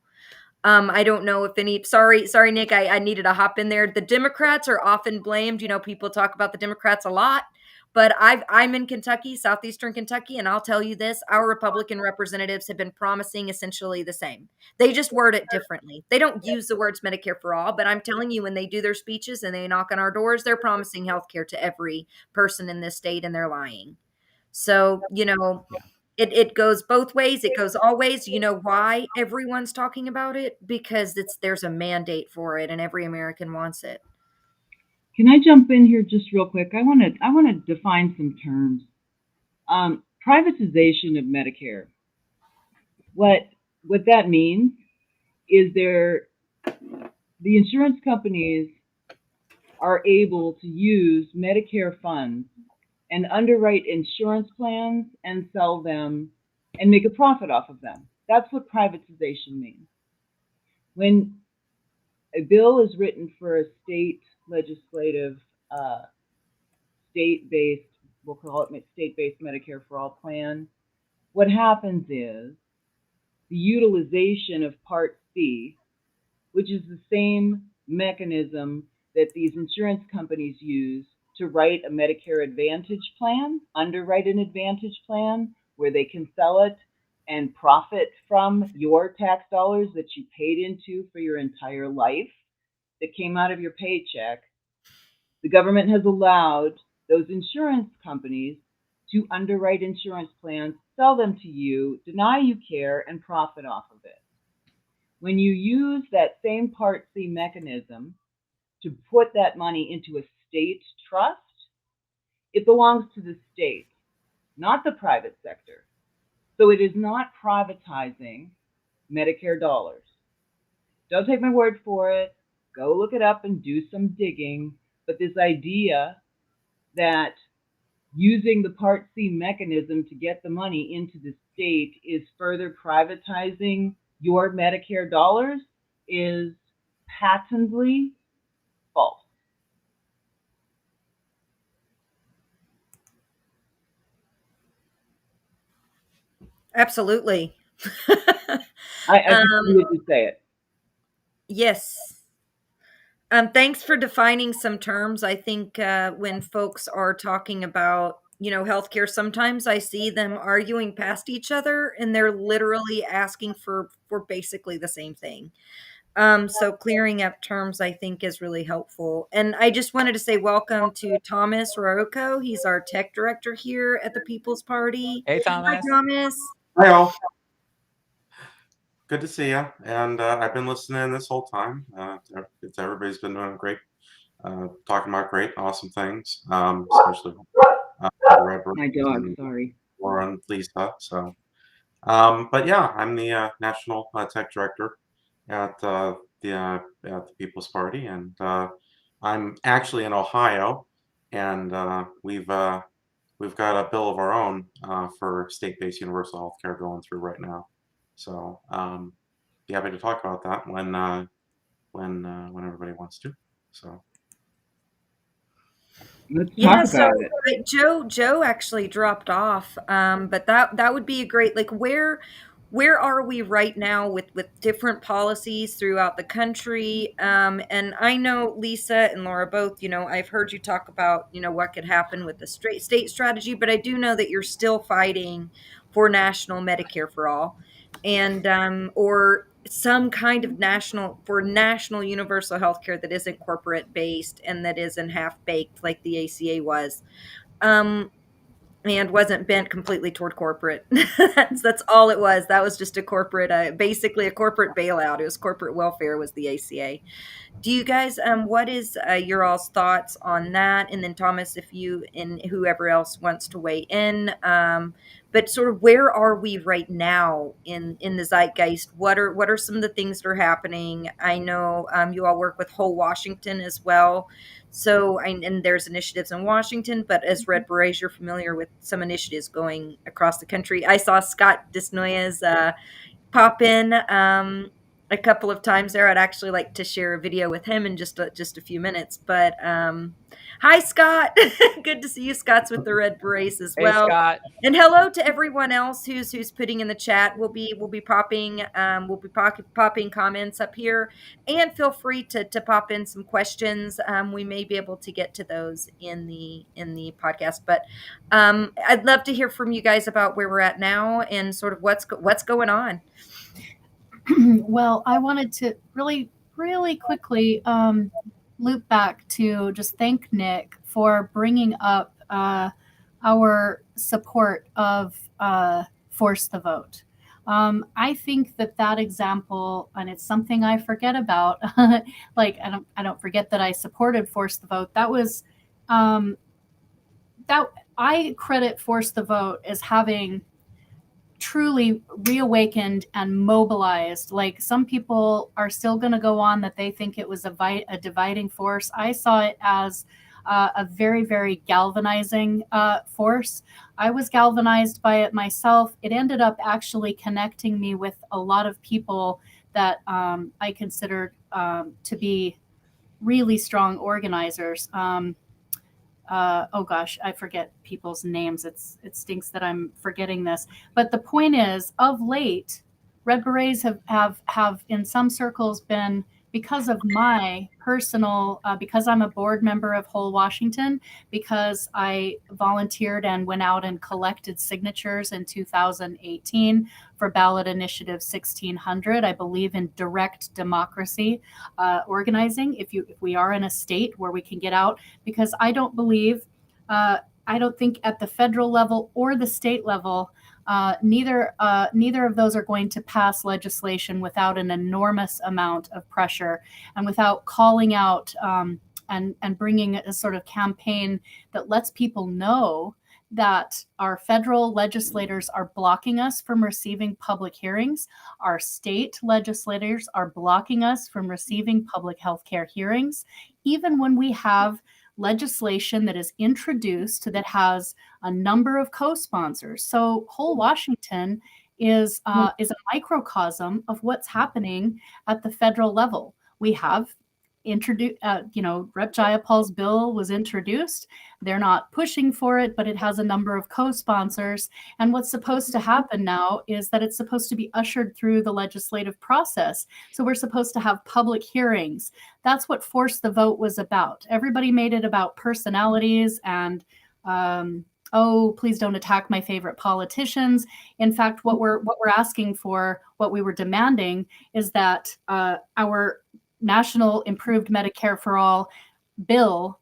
I don't know if sorry, Nick, I needed to hop in there. The Democrats are often blamed. People talk about the Democrats a lot, but I'm in Kentucky, southeastern Kentucky, and I'll tell you this, our Republican representatives have been promising essentially the same. They just word it differently. They don't use the words Medicare for all, but I'm telling you, when they do their speeches and they knock on our doors, they're promising health care to every person in this state, and they're lying. So, it goes both ways. It goes all ways. You know why everyone's talking about it? Because there's a mandate for it, and every American wants it. Can I jump in here just real quick? I want to define some terms. Privatization of Medicare. What that means is the insurance companies are able to use Medicare funds and underwrite insurance plans and sell them and make a profit off of them. That's what privatization means. When a bill is written for a state legislative, state-based, we'll call it state-based Medicare for all plan, what happens is the utilization of Part C, which is the same mechanism that these insurance companies use to write a Medicare Advantage plan, underwrite an Advantage plan, where they can sell it and profit from your tax dollars that you paid into for your entire life that came out of your paycheck, the government has allowed those insurance companies to underwrite insurance plans, sell them to you, deny you care, and profit off of it. When you use that same Part C mechanism to put that money into a state trust, it belongs to the state, not the private sector. So it is not privatizing Medicare dollars. Don't take my word for it. Go look it up and do some digging. But this idea that using the Part C mechanism to get the money into the state is further privatizing your Medicare dollars is patently false. Absolutely. I continue to say it. Yes. Thanks for defining some terms. I think when folks are talking about, healthcare, sometimes I see them arguing past each other, and they're literally asking for basically the same thing. So clearing up terms, I think, is really helpful. And I just wanted to say welcome to Thomas Rocco. He's our tech director here at the People's Party. Hey, Hi, Thomas. Thomas. Hi, all. Good to see you. And I've been listening this whole time. Everybody's been doing great, talking about great, awesome things, especially the Red My Berets dog, and sorry. Laura and Lisa. So, but yeah, I'm the national tech director at the People's Party, and I'm actually in Ohio, and we've got a bill of our own for state-based universal health care going through right now. So be happy to talk about that when everybody wants to. So Let's Yeah, talk so about it. Joe actually dropped off, but that would be a great, like, where are we right now with different policies throughout the country? And I know Lisa and Laura both, I've heard you talk about, what could happen with the state strategy, but I do know that you're still fighting for national Medicare for all, and or some kind of national universal health care that isn't corporate based and that isn't half baked like the ACA was, and wasn't bent completely toward corporate. That's all it was. That was just a corporate, basically a corporate bailout. It was corporate welfare was the ACA. Do you guys, what is your all's thoughts on that? And then Thomas, if you and whoever else wants to weigh in, but sort of where are we right now in the zeitgeist? What are some of the things that are happening? I know you all work with Whole Washington as well. So, and there's initiatives in Washington, but as Red Berets, you're familiar with some initiatives going across the country. I saw Scott Desnoyers pop in a couple of times there. I'd actually like to share a video with him in just a few minutes. But hi, Scott. Good to see you. Scott's with the Red Berets as Hey, well. Scott. And hello to everyone else who's putting in the chat. We'll be popping popping comments up here, and feel free to pop in some questions. We may be able to get to those in the podcast, but I'd love to hear from you guys about where we're at now and sort of what's going on. Well, I wanted to really, really quickly loop back to just thank Nick for bringing up our support of Force the Vote. I think that example, and it's something I forget about. Like I don't forget that I supported Force the Vote. That was that I credit Force the Vote as having truly reawakened and mobilized. Like, some people are still going to go on that they think it was a dividing force. I saw it as a very, very galvanizing force. I was galvanized by it myself. It ended up actually connecting me with a lot of people that I considered to be really strong organizers. Oh gosh, I forget people's names. It stinks that I'm forgetting this. But the point is, of late, Red Berets have in some circles been because of my personal, because I'm a board member of Whole Washington, because I volunteered and went out and collected signatures in 2018 for ballot initiative 1600. I believe in direct democracy organizing. If we are in a state where we can get out, because I don't believe, I don't think at the federal level or the state level, neither of those are going to pass legislation without an enormous amount of pressure and without calling out and bringing a sort of campaign that lets people know that our federal legislators are blocking us from receiving public hearings. Our state legislators are blocking us from receiving public health care hearings, even when we have legislation that is introduced that has a number of co-sponsors. So Whole Washington is a microcosm of what's happening at the federal level. We have introduced, Rep. Jayapal's bill was introduced. They're not pushing for it, but it has a number of co-sponsors. And what's supposed to happen now is that it's supposed to be ushered through the legislative process. So we're supposed to have public hearings. That's what Force the Vote was about. Everybody made it about personalities and oh, please don't attack my favorite politicians. In fact, what we're asking for, what we were demanding, is that our National Improved Medicare for All bill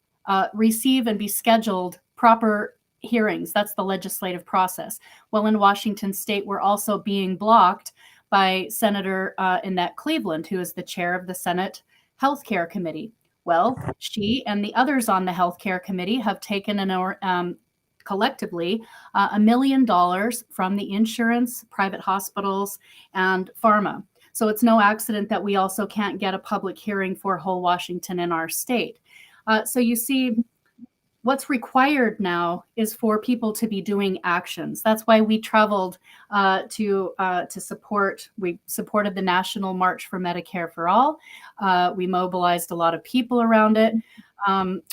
receive and be scheduled proper hearings. That's the legislative process. Well, in Washington State, we're also being blocked by Senator Annette Cleveland, who is the chair of the Senate Healthcare Committee. Well, she and the others on the Healthcare Committee have taken collectively $1 million from the insurance, private hospitals, and pharma. So it's no accident that we also can't get a public hearing for Whole Washington in our state. So you see, what's required now is for people to be doing actions. That's why we traveled to support. We supported the National March for Medicare for All. We mobilized a lot of people around it.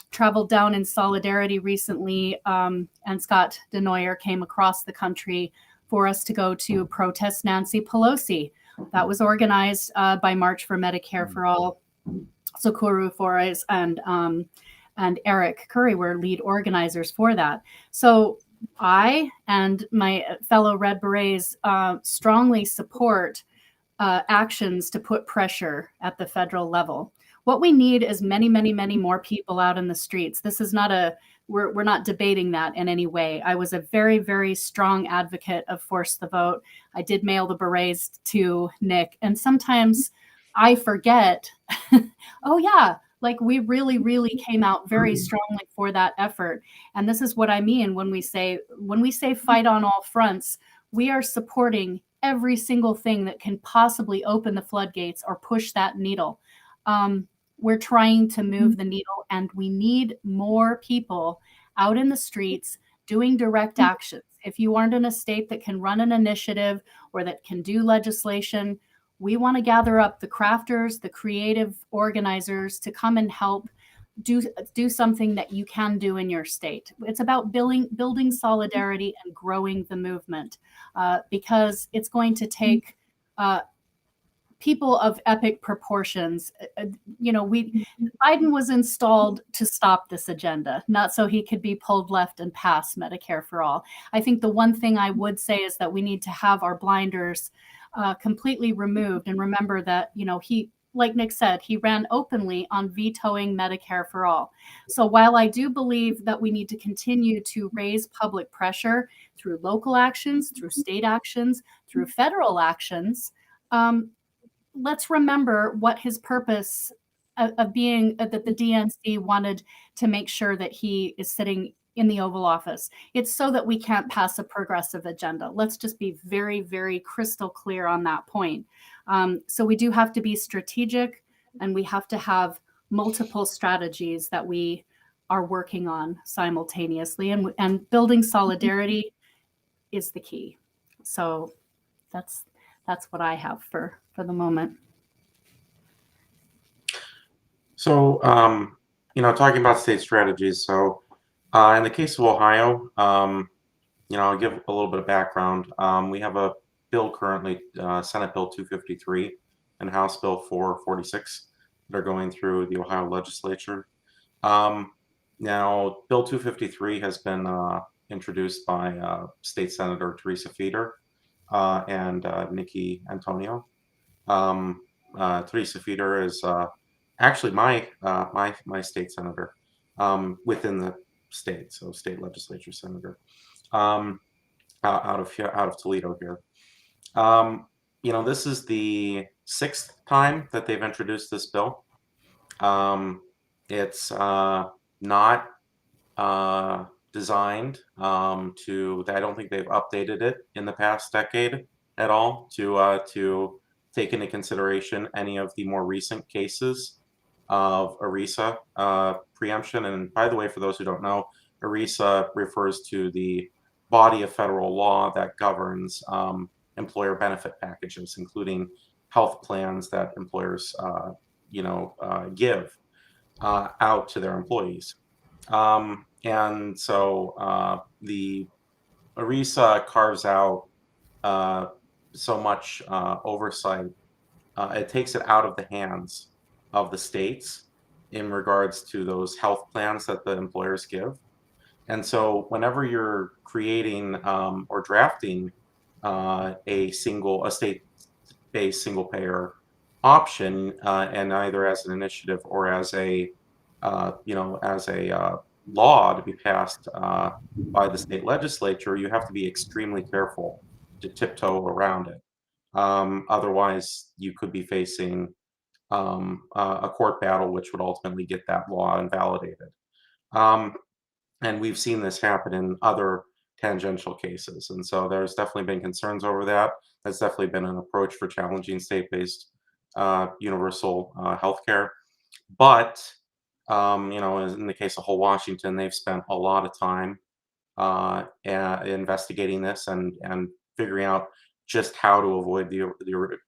Traveled down in solidarity recently, and Scott Denoyer came across the country for us to go to protest Nancy Pelosi. That was organized by March for Medicare for All. Socorro Flores and Eric Curry were lead organizers for that. So I and my fellow Red Berets strongly support actions to put pressure at the federal level. What we need is many, many, many more people out in the streets. This is not we're not debating that in any way. I was a very, very strong advocate of Force the Vote. I did mail the berets to Nick, and sometimes I forget, oh yeah, like we really, really came out very strongly for that effort. And this is what I mean when we say fight on all fronts. We are supporting every single thing that can possibly open the floodgates or push that needle. We're trying to move the needle, and we need more people out in the streets doing direct actions. If you aren't in a state that can run an initiative or that can do legislation, we want to gather up the crafters, the creative organizers to come and help do something that you can do in your state. It's about building solidarity and growing the movement, because it's going to take people of epic proportions. Biden was installed to stop this agenda, not so he could be pulled left and pass Medicare for all. I think the one thing I would say is that we need to have our blinders completely removed and remember that, he, like Nick said, he ran openly on vetoing Medicare for all. So while I do believe that we need to continue to raise public pressure through local actions, through state actions, through federal actions, let's remember what his purpose of being, that the DNC wanted to make sure that he is sitting in the Oval Office. It's so that we can't pass a progressive agenda. Let's just be very, very crystal clear on that point. So we do have to be strategic, and we have to have multiple strategies that we are working on simultaneously, and building solidarity is the key. So that's what I have for the moment. So, talking about state strategies. So, in the case of Ohio, I'll give a little bit of background. We have a bill currently, Senate Bill 253 and House Bill 446, that are going through the Ohio legislature. Now, Bill 253 has been introduced by State Senator Teresa Feeder and Nikki Antonio. Teresa Feeder is actually my state senator within the state, so state legislature senator out of Toledo here. This is the 6th time that they've introduced this bill. It's not designed to. I don't think they've updated it in the past decade at all to take into consideration any of the more recent cases of ERISA preemption. And by the way, for those who don't know, ERISA refers to the body of federal law that governs employer benefit packages, including health plans that employers give out to their employees. And so the ERISA carves out so much oversight. It takes it out of the hands of the states in regards to those health plans that the employers give. And so whenever you're creating or drafting a state-based single-payer option, and either as an initiative or as a law to be passed by the state legislature, you have to be extremely careful to tiptoe around it. Otherwise, you could be facing a court battle, which would ultimately get that law invalidated. And we've seen this happen in other tangential cases. And so there's definitely been concerns over that. That's definitely been an approach for challenging state-based universal health care. But, in the case of whole Washington, they've spent a lot of time investigating this and figuring out just how to avoid the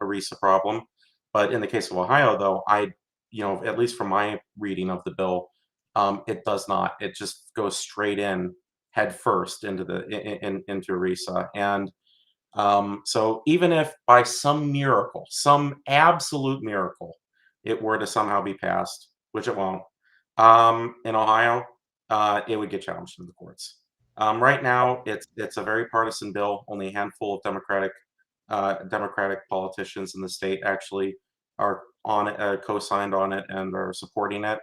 ERISA problem. But in the case of Ohio, though, at least from my reading of the bill, it does not. It just goes straight in head first into into ERISA. And so even if by some miracle, some absolute miracle, it were to somehow be passed, which it won't, in Ohio, it would get challenged in the courts. Right now, it's a very partisan bill. Only a handful of Democratic politicians in the state actually are on it, co-signed on it, and are supporting it.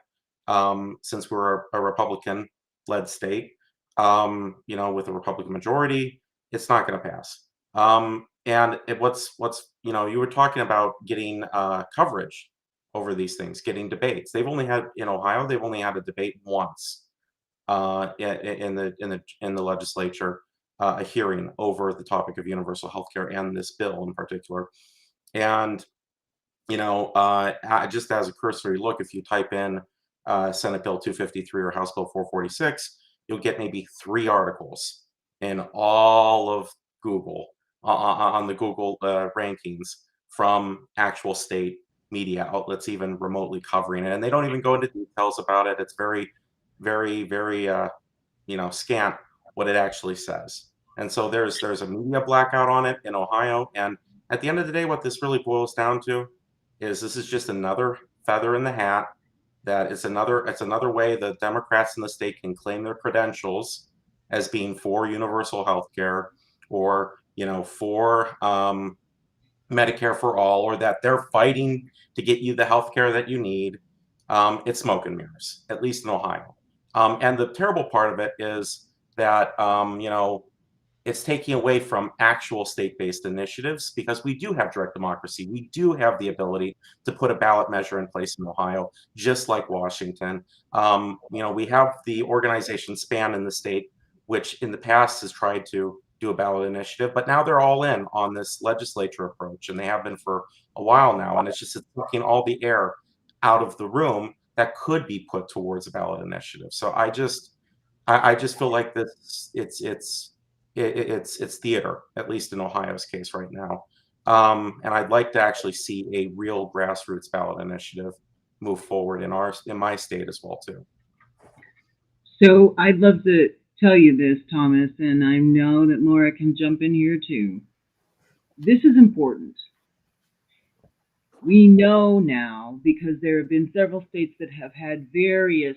Since we're a Republican-led state, with a Republican majority, it's not going to pass. And you were talking about getting coverage over these things, getting debates. In Ohio, they've only had a debate once in the legislature, a hearing over the topic of universal health care and this bill in particular. And just as a cursory look, if you type in Senate Bill 253 or House Bill 446, you'll get maybe 3 articles in all of Google on the Google rankings from actual state media outlets even remotely covering it, and they don't even go into details about it. It's very, very, very scant what it actually says. And so there's a media blackout on it in Ohio. And at the end of the day, what this really boils down to is this is just another feather in the hat. It's another way the Democrats in the state can claim their credentials as being for universal health care or for Medicare for all, or that they're fighting to get you the health care that you need. It's smoke and mirrors, at least in Ohio. And the terrible part of it is that it's taking away from actual state-based initiatives, because we do have direct democracy. We do have the ability to put a ballot measure in place in Ohio, just like Washington. We have the organization SPAN in the state, which in the past has tried to do a ballot initiative, but now they're all in on this legislature approach, and they have been for a while now. And it's taking all the air out of the room that could be put towards a ballot initiative. So I just feel like this it's theater, at least in Ohio's case right now. And I'd like to actually see a real grassroots ballot initiative move forward in my state as well too. So I'd love to tell you this, Thomas, and I know that Laura can jump in here too. This is important. We know now, because there have been several states that have had various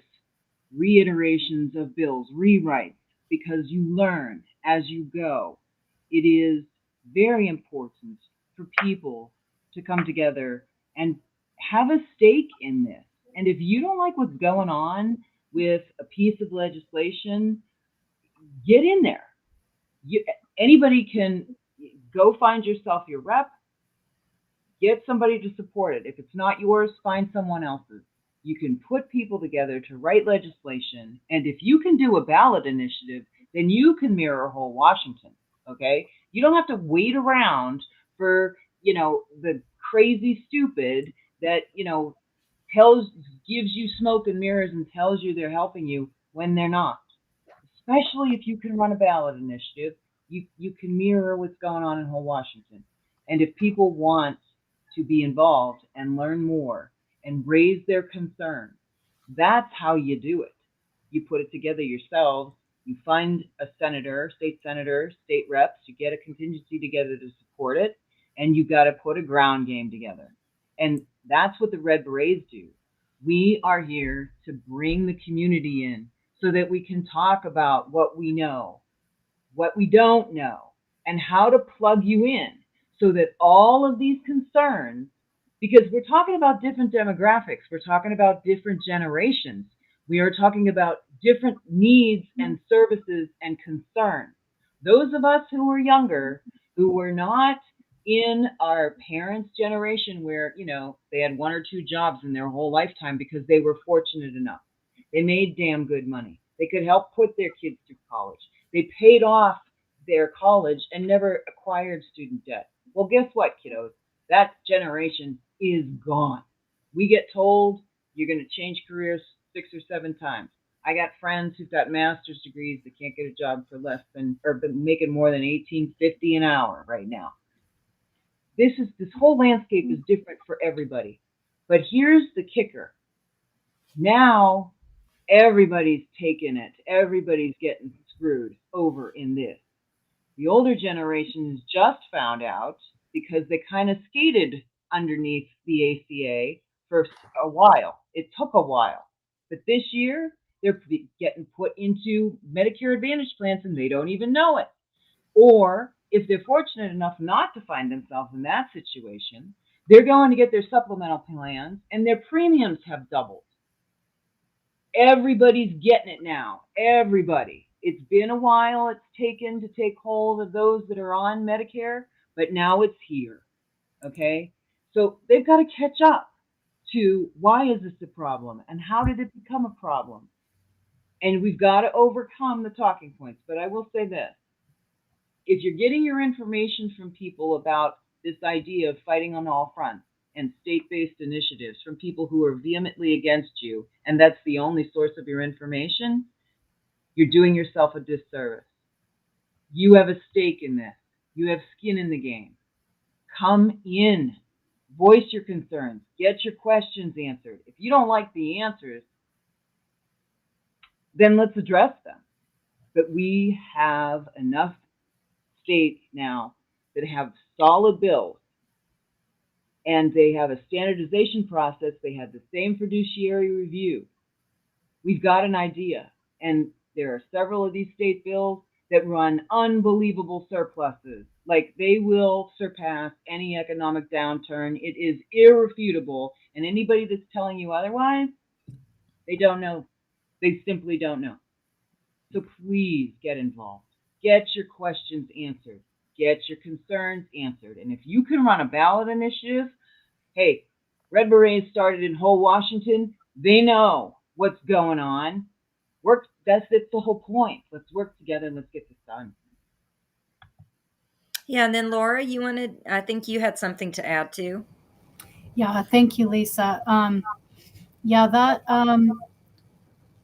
reiterations of bills, rewrites, because you learn as you go. It is very important for people to come together and have a stake in this. And if you don't like what's going on with a piece of legislation, get in there. Anybody can go find yourself your rep, get somebody to support it. If it's not yours, find someone else's. You can put people together to write legislation. And if you can do a ballot initiative, then you can mirror whole Washington. Okay? You don't have to wait around for, the crazy stupid that, gives you smoke and mirrors and tells you they're helping you when they're not. Especially if you can run a ballot initiative, you can mirror what's going on in whole Washington. And if people want to be involved and learn more and raise their concerns, that's how you do it. You put it together yourselves. You find a senator, state reps, you get a contingency together to support it, and you got to put a ground game together. And that's what the Red Berets do. We are here to bring the community in so that we can talk about what we know, what we don't know, and how to plug you in so that all of these concerns, because we're talking about different demographics, we're talking about different generations, we are talking about different needs and services and concerns. Those of us who were younger, who were not in our parents' generation where, they had one or two jobs in their whole lifetime because they were fortunate enough. They made damn good money. They could help put their kids through college. They paid off their college and never acquired student debt. Well, guess what, kiddos? That generation is gone. We get told you're going to change careers 6 or 7 times. I got friends who've got master's degrees that can't get a job for less than, or making more than $18.50 an hour right now. This whole landscape is different for everybody. But here's the kicker. Now everybody's taking it. Everybody's getting screwed over in this. The older generation has just found out because they kind of skated underneath the ACA for a while. It took a while. But this year, they're getting put into Medicare Advantage plans and they don't even know it. Or if they're fortunate enough not to find themselves in that situation, they're going to get their supplemental plans and their premiums have doubled. Everybody's getting it now. Everybody. It's been a while it's taken to take hold of those that are on Medicare, but now it's here. Okay? So they've got to catch up to why is this a problem and how did it become a problem? And we've got to overcome the talking points. But I will say this. If you're getting your information from people about this idea of fighting on all fronts and state-based initiatives from people who are vehemently against you, and that's the only source of your information, you're doing yourself a disservice. You have a stake in this. You have skin in the game. Come in. Voice your concerns. Get your questions answered. If you don't like the answers, then let's address them. But we have enough states now that have solid bills, and they have a standardization process. They have the same fiduciary review. We've got an idea, and there are several of these state bills that run unbelievable surpluses. Like, they will surpass any economic downturn. It is irrefutable, and anybody that's telling you otherwise, they don't know. They simply don't know. So please get involved. Get your questions answered. Get your concerns answered. And if you can run a ballot initiative, hey, Red Berets started in whole Washington. They know what's going on. That's the whole point. Let's work together and let's get this done. Yeah, and then Laura, I think you had something to add too. Yeah, thank you, Lisa.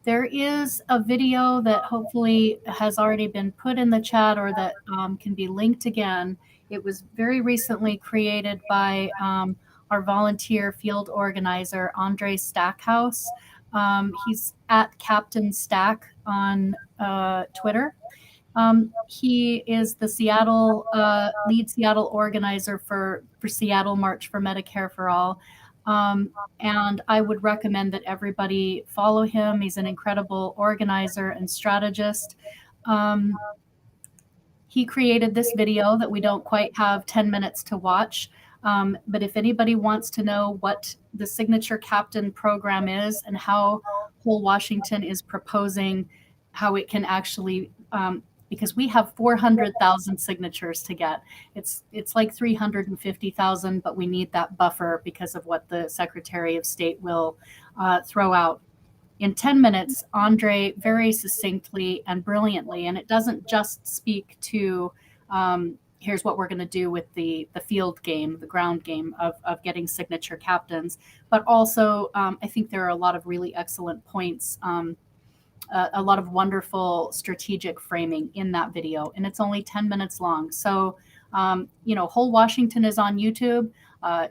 There is a video that hopefully has already been put in the chat or that can be linked again. It was very recently created by our volunteer field organizer, Andre Stackhouse. He's at Captain Stack on Twitter. He is the lead Seattle organizer for Seattle March for Medicare for All. And I would recommend that everybody follow him. He's an incredible organizer and strategist. He created this video that we don't quite have 10 minutes to watch. But if anybody wants to know what the Signature Captain program is and how Whole Washington is proposing how it can actually, because we have 400,000 signatures to get. It's like 350,000, but we need that buffer because of what the Secretary of State will throw out. In 10 minutes, Andre very succinctly and brilliantly, and it doesn't just speak to here's what we're going to do with the field game, the ground game of getting signature captains, but also I think there are a lot of really excellent points, a lot of wonderful strategic framing in that video, and it's only 10 minutes long. So, Whole Washington is on YouTube.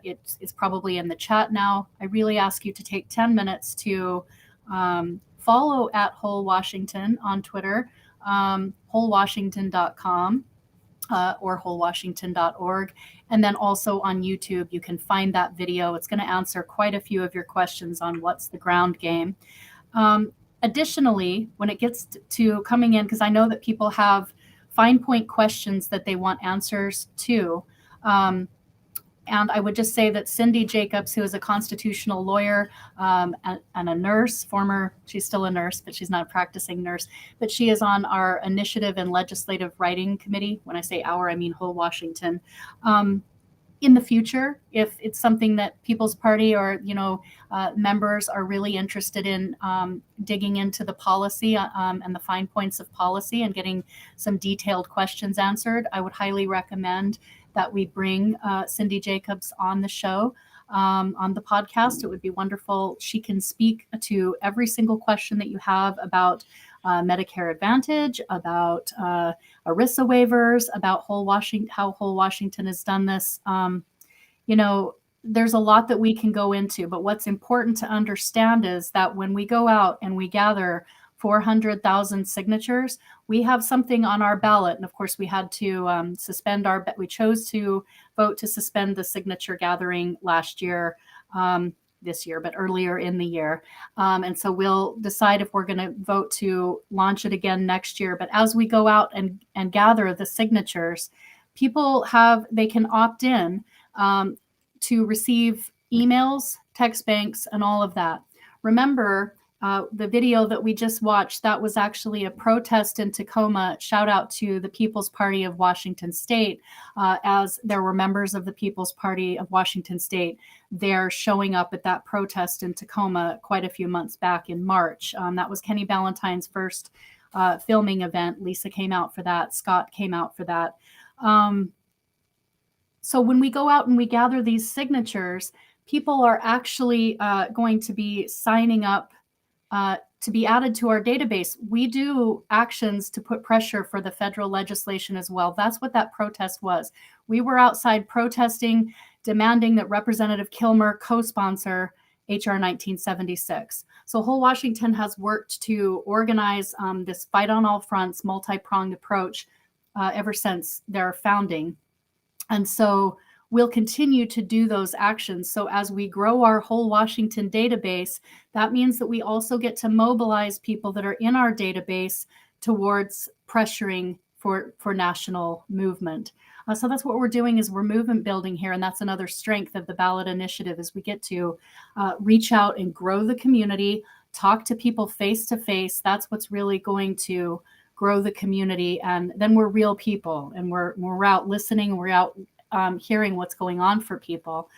It's probably in the chat now. I really ask you to take 10 minutes to follow at Whole Washington on Twitter, wholewashington.com or wholewashington.org. And then also on YouTube, you can find that video. It's going to answer quite a few of your questions on what's the ground game. Additionally, when it gets to coming in, because I know that people have fine point questions that they want answers to, and I would just say that Cindy Jacobs, who is a constitutional lawyer and a nurse, she's still a nurse, but she's not a practicing nurse, but she is on our initiative and legislative writing committee. When I say our, I mean Whole Washington. In the future, if it's something that People's Party or members are really interested in digging into the policy and the fine points of policy and getting some detailed questions answered, I would highly recommend that we bring Cindy Jacobs on the show, on the podcast. It would be wonderful. She can speak to every single question that you have about Medicare Advantage, about ERISA waivers, about how Whole Washington has done this. There's a lot that we can go into, but what's important to understand is that when we go out and we gather 400,000 signatures, we have something on our ballot. And of course, we had to we chose to vote to suspend the signature gathering last year, this year, but earlier in the year. And so we'll decide if we're going to vote to launch it again next year. But as we go out and gather the signatures, they can opt in to receive emails, text banks, and all of that. Remember, the video that we just watched, that was actually a protest in Tacoma. Shout out to the People's Party of Washington State, as there were members of the People's Party of Washington State there showing up at that protest in Tacoma quite a few months back in March. That was Kenny Ballantyne's first filming event. Lisa came out for that. Scott came out for that. So when we go out and we gather these signatures, people are actually going to be signing up to be added to our database. We do actions to put pressure for the federal legislation as well. That's what that protest was. We were outside protesting, demanding that Representative Kilmer co-sponsor HR 1976. So Whole Washington has worked to organize this fight on all fronts, multi-pronged approach ever since their founding. And so we'll continue to do those actions. So as we grow our Whole Washington database, that means that we also get to mobilize people that are in our database towards pressuring for national movement. So that's what we're doing, is we're movement building here. And that's another strength of the ballot initiative, is we get to reach out and grow the community, talk to people face to face. That's what's really going to grow the community. And then we're real people, and we're out listening, we're out hearing what's going on for people.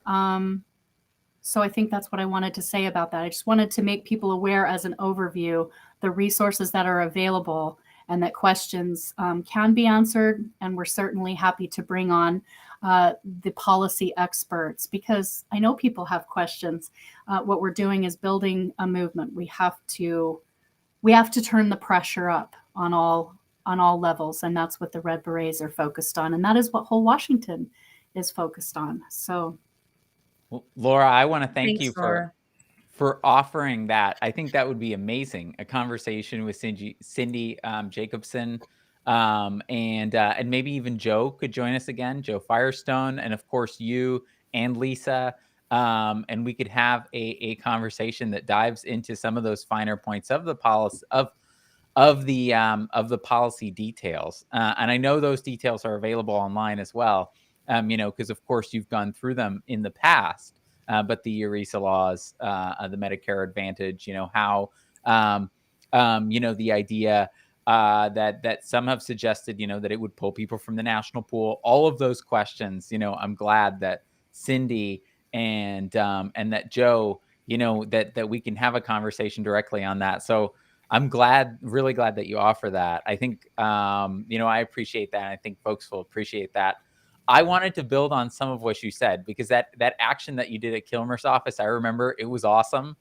So I think that's what I wanted to say about that. I just wanted to make people aware, as an overview, the resources that are available, and that questions can be answered. And we're certainly happy to bring on the policy experts, because I know people have questions. What we're doing is building a movement. We have to turn the pressure up on all levels. And that's what the Red Berets are focused on. And that is what Whole Washington is focused on. So, well, Laura, I want to thank Thanks, you Laura. for offering that. I think that would be amazing. A conversation with Cindy Jacobson And maybe even Joe could join us again, Joe Firestone, and of course you and Lisa. And we could have a conversation that dives into some of those finer points of the policy of the policy details. And I know those details are available online as well. Because of course you've gone through them in the past. But the ERISA laws, the Medicare Advantage, how the idea that some have suggested, that it would pull people from the national pool. All of those questions, I'm glad that Cindy and that Joe, that we can have a conversation directly on that. So I'm really glad that you offer that. I think, I appreciate that. And I think folks will appreciate that. I wanted to build on some of what you said, because that action that you did at Kilmer's office, I remember it was awesome.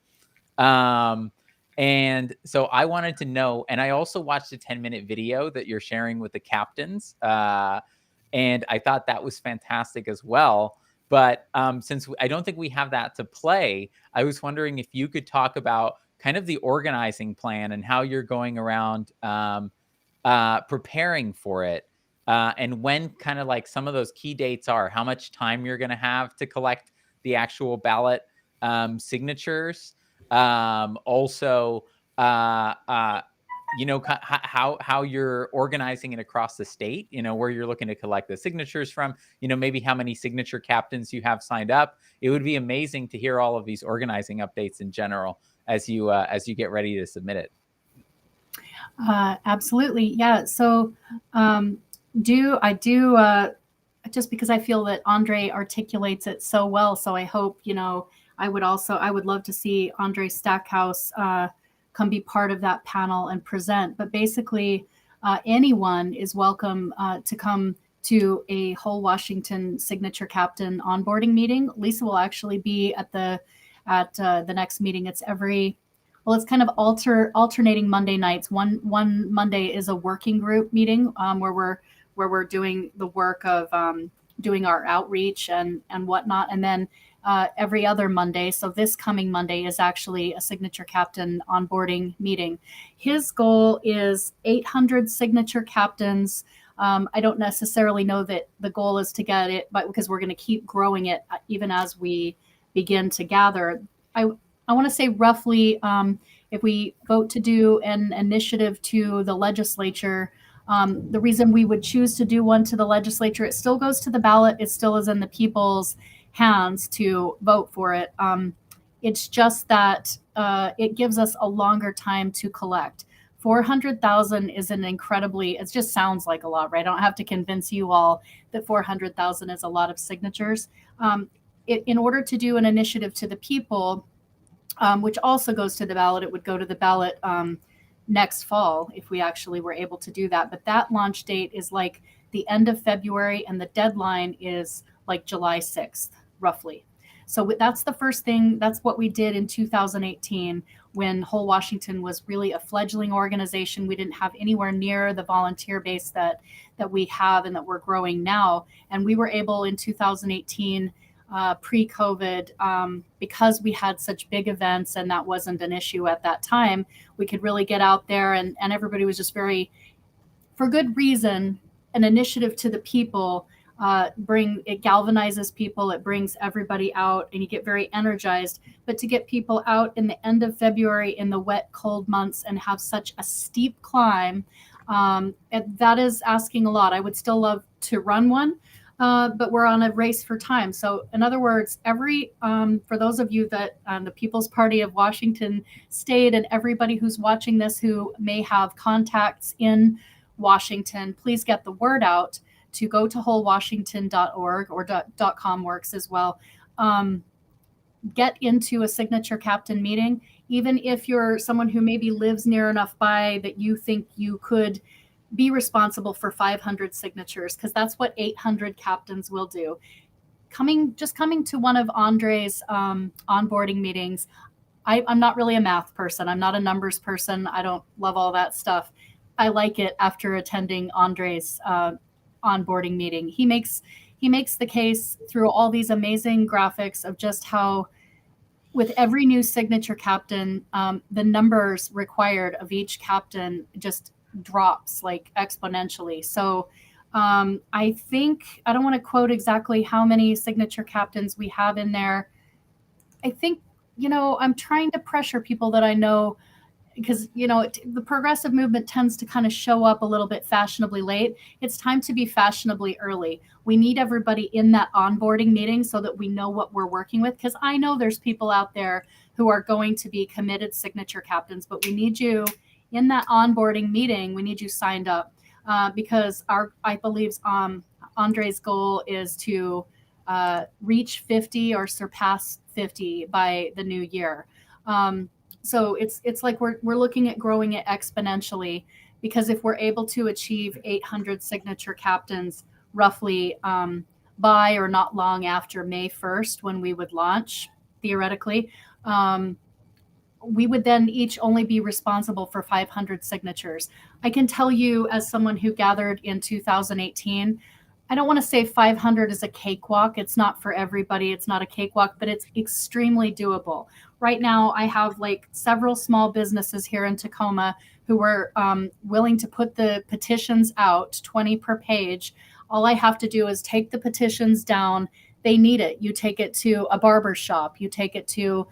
And so I wanted to know, and I also watched a 10-minute video that you're sharing with the captains. And I thought that was fantastic as well. But since I don't think we have that to play, I was wondering if you could talk about kind of the organizing plan and how you're going around preparing for it. And when kind of like some of those key dates are, how much time you're going to have to collect the actual ballot signatures. Also, how you're organizing it across the state, where you're looking to collect the signatures from, maybe how many signature captains you have signed up. It would be amazing to hear all of these organizing updates in general as you get ready to submit it. Absolutely. Yeah. So just because I feel that Andre articulates it so well. So I hope, I would love to see Andre Stackhouse come be part of that panel and present. But basically, anyone is welcome to come to a whole Washington signature captain onboarding meeting. Lisa will actually be at the next meeting. It's it's kind of alternating Monday nights. One Monday is a working group meeting where we're doing the work of doing our outreach and whatnot. And then every other Monday, so this coming Monday is actually a signature captain onboarding meeting. His goal is 800 signature captains. I don't necessarily know that the goal is to get it, but because we're going to keep growing it even as we begin to gather. I want to say roughly, if we vote to do an initiative to the legislature, the reason we would choose to do one to the legislature, it still goes to the ballot. It still is in the people's hands to vote for it. It's just that it gives us a longer time to collect. 400,000 is it just sounds like a lot, right? I don't have to convince you all that 400,000 is a lot of signatures. In order to do an initiative to the people, which also goes to the ballot, it would go to the ballot next fall if we actually were able to do that. But that launch date is like the end of February, and the deadline is like July 6th, roughly. So that's the first thing. That's what we did in 2018 when Whole Washington was really a fledgling organization. We didn't have anywhere near the volunteer base that we have and that we're growing now. And we were able in 2018, pre-COVID, because we had such big events and that wasn't an issue at that time, we could really get out there and everybody was just very, for good reason, an initiative to the people. It galvanizes people, it brings everybody out and you get very energized. But to get people out in the end of February in the wet, cold months and have such a steep climb, that is asking a lot. I would still love to run one, but we're on a race for time. So in other words, for those of you that the People's Party of Washington State and everybody who's watching this who may have contacts in Washington, please get the word out to go to wholewashington.org or .com works as well. Get into a signature captain meeting, even if you're someone who maybe lives near enough by that you think you could be responsible for 500 signatures, because that's what 800 captains will do. Just coming to one of Andre's onboarding meetings, I'm not really a math person. I'm not a numbers person. I don't love all that stuff. I like it after attending Andre's onboarding meeting. He makes the case through all these amazing graphics of just how with every new signature captain, the numbers required of each captain just drops like exponentially. So I think, I don't want to quote exactly how many signature captains we have in there. I think, I'm trying to pressure people that I know, because the progressive movement tends to kind of show up a little bit fashionably late. It's time to be fashionably early. We need everybody in that onboarding meeting so that we know what we're working with, because I know there's people out there who are going to be committed signature captains, but we need you in that onboarding meeting. We need you signed up, because I believe Andre's goal is to reach 50 or surpass 50 by the new year. So it's like we're looking at growing it exponentially, because if we're able to achieve 800 signature captains roughly by or not long after May 1st, when we would launch, theoretically, we would then each only be responsible for 500 signatures. I can tell you, as someone who gathered in 2018, I don't want to say 500 is a cakewalk. It's not for everybody. It's not a cakewalk, but it's extremely doable. Right now, I have like several small businesses here in Tacoma who were willing to put the petitions out, 20 per page. All I have to do is take the petitions down. They need it. You take it to a barber shop. You take it to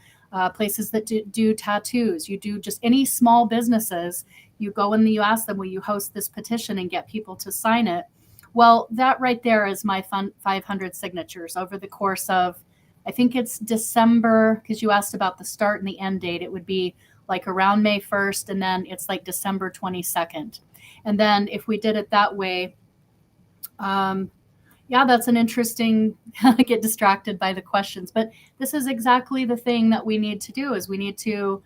places that do tattoos. You do just any small businesses. You go and you ask them, will you host this petition, and get people to sign it? Well, that right there is my 500 signatures over the course of, I think it's December, because you asked about the start and the end date. It would be like around May 1st, and then it's like December 22nd. And then if we did it that way, yeah, that's an interesting, I get distracted by the questions, but this is exactly the thing that we need to do, is we need to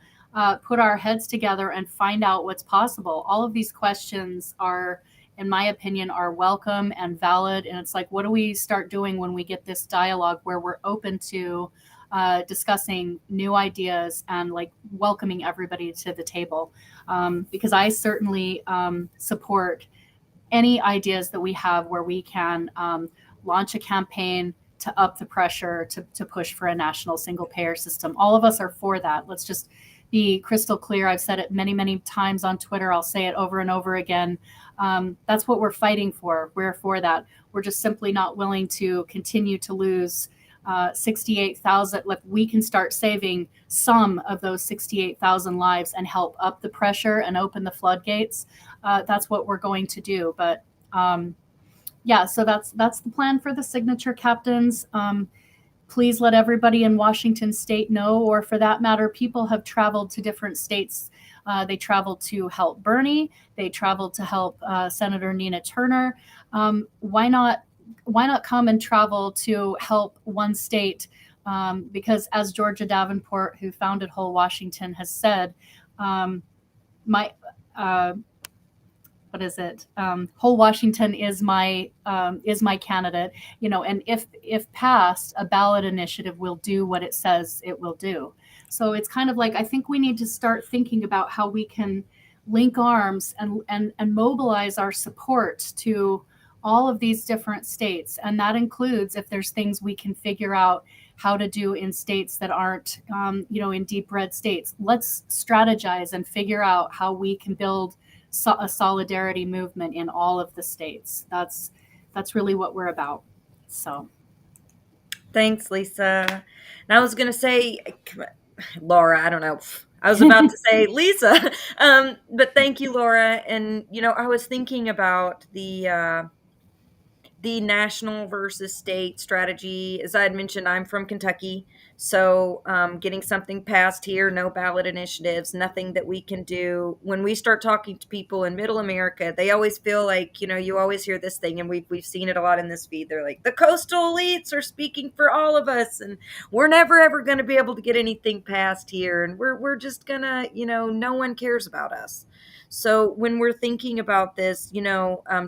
put our heads together and find out what's possible. All of these questions are, in my opinion, are welcome and valid. And it's like, what do we start doing when we get this dialogue where we're open to discussing new ideas and like welcoming everybody to the table? Because I certainly support any ideas that we have where we can launch a campaign to up the pressure to push for a national single payer system. All of us are for that. Let's just be crystal clear. I've said it many, many times on Twitter. I'll say it over and over again. That's what we're fighting for. We're for that. We're just simply not willing to continue to lose 68,000. Like, we can start saving some of those 68,000 lives and help up the pressure and open the floodgates. That's what we're going to do. But yeah, so that's the plan for the signature captains. Please let everybody in Washington state know, or for that matter, people have traveled to different states. They traveled to help Bernie. They traveled to help Senator Nina Turner. Why not come and travel to help one state? Because as Georgia Davenport, who founded Whole Washington, has said, Whole Washington is my candidate, and if passed, a ballot initiative will do what it says it will do. So it's kind of like, I think we need to start thinking about how we can link arms and mobilize our support to all of these different states. And that includes if there's things we can figure out how to do in states that aren't, in deep red states. Let's strategize and figure out how we can build a solidarity movement in all of the states. That's really what we're about. So Thanks, Lisa. And I was going to say, Laura, I don't know. I was about to say Lisa, but thank you, Laura. And, I was thinking about the national versus state strategy. As I had mentioned, I'm from Kentucky. So getting something passed here, no ballot initiatives, nothing that we can do. When we start talking to people in middle America, they always feel like, you always hear this thing, and we've seen it a lot in this feed. They're like, the coastal elites are speaking for all of us, and we're never, ever going to be able to get anything passed here. And we're just going to, no one cares about us. So when we're thinking about this,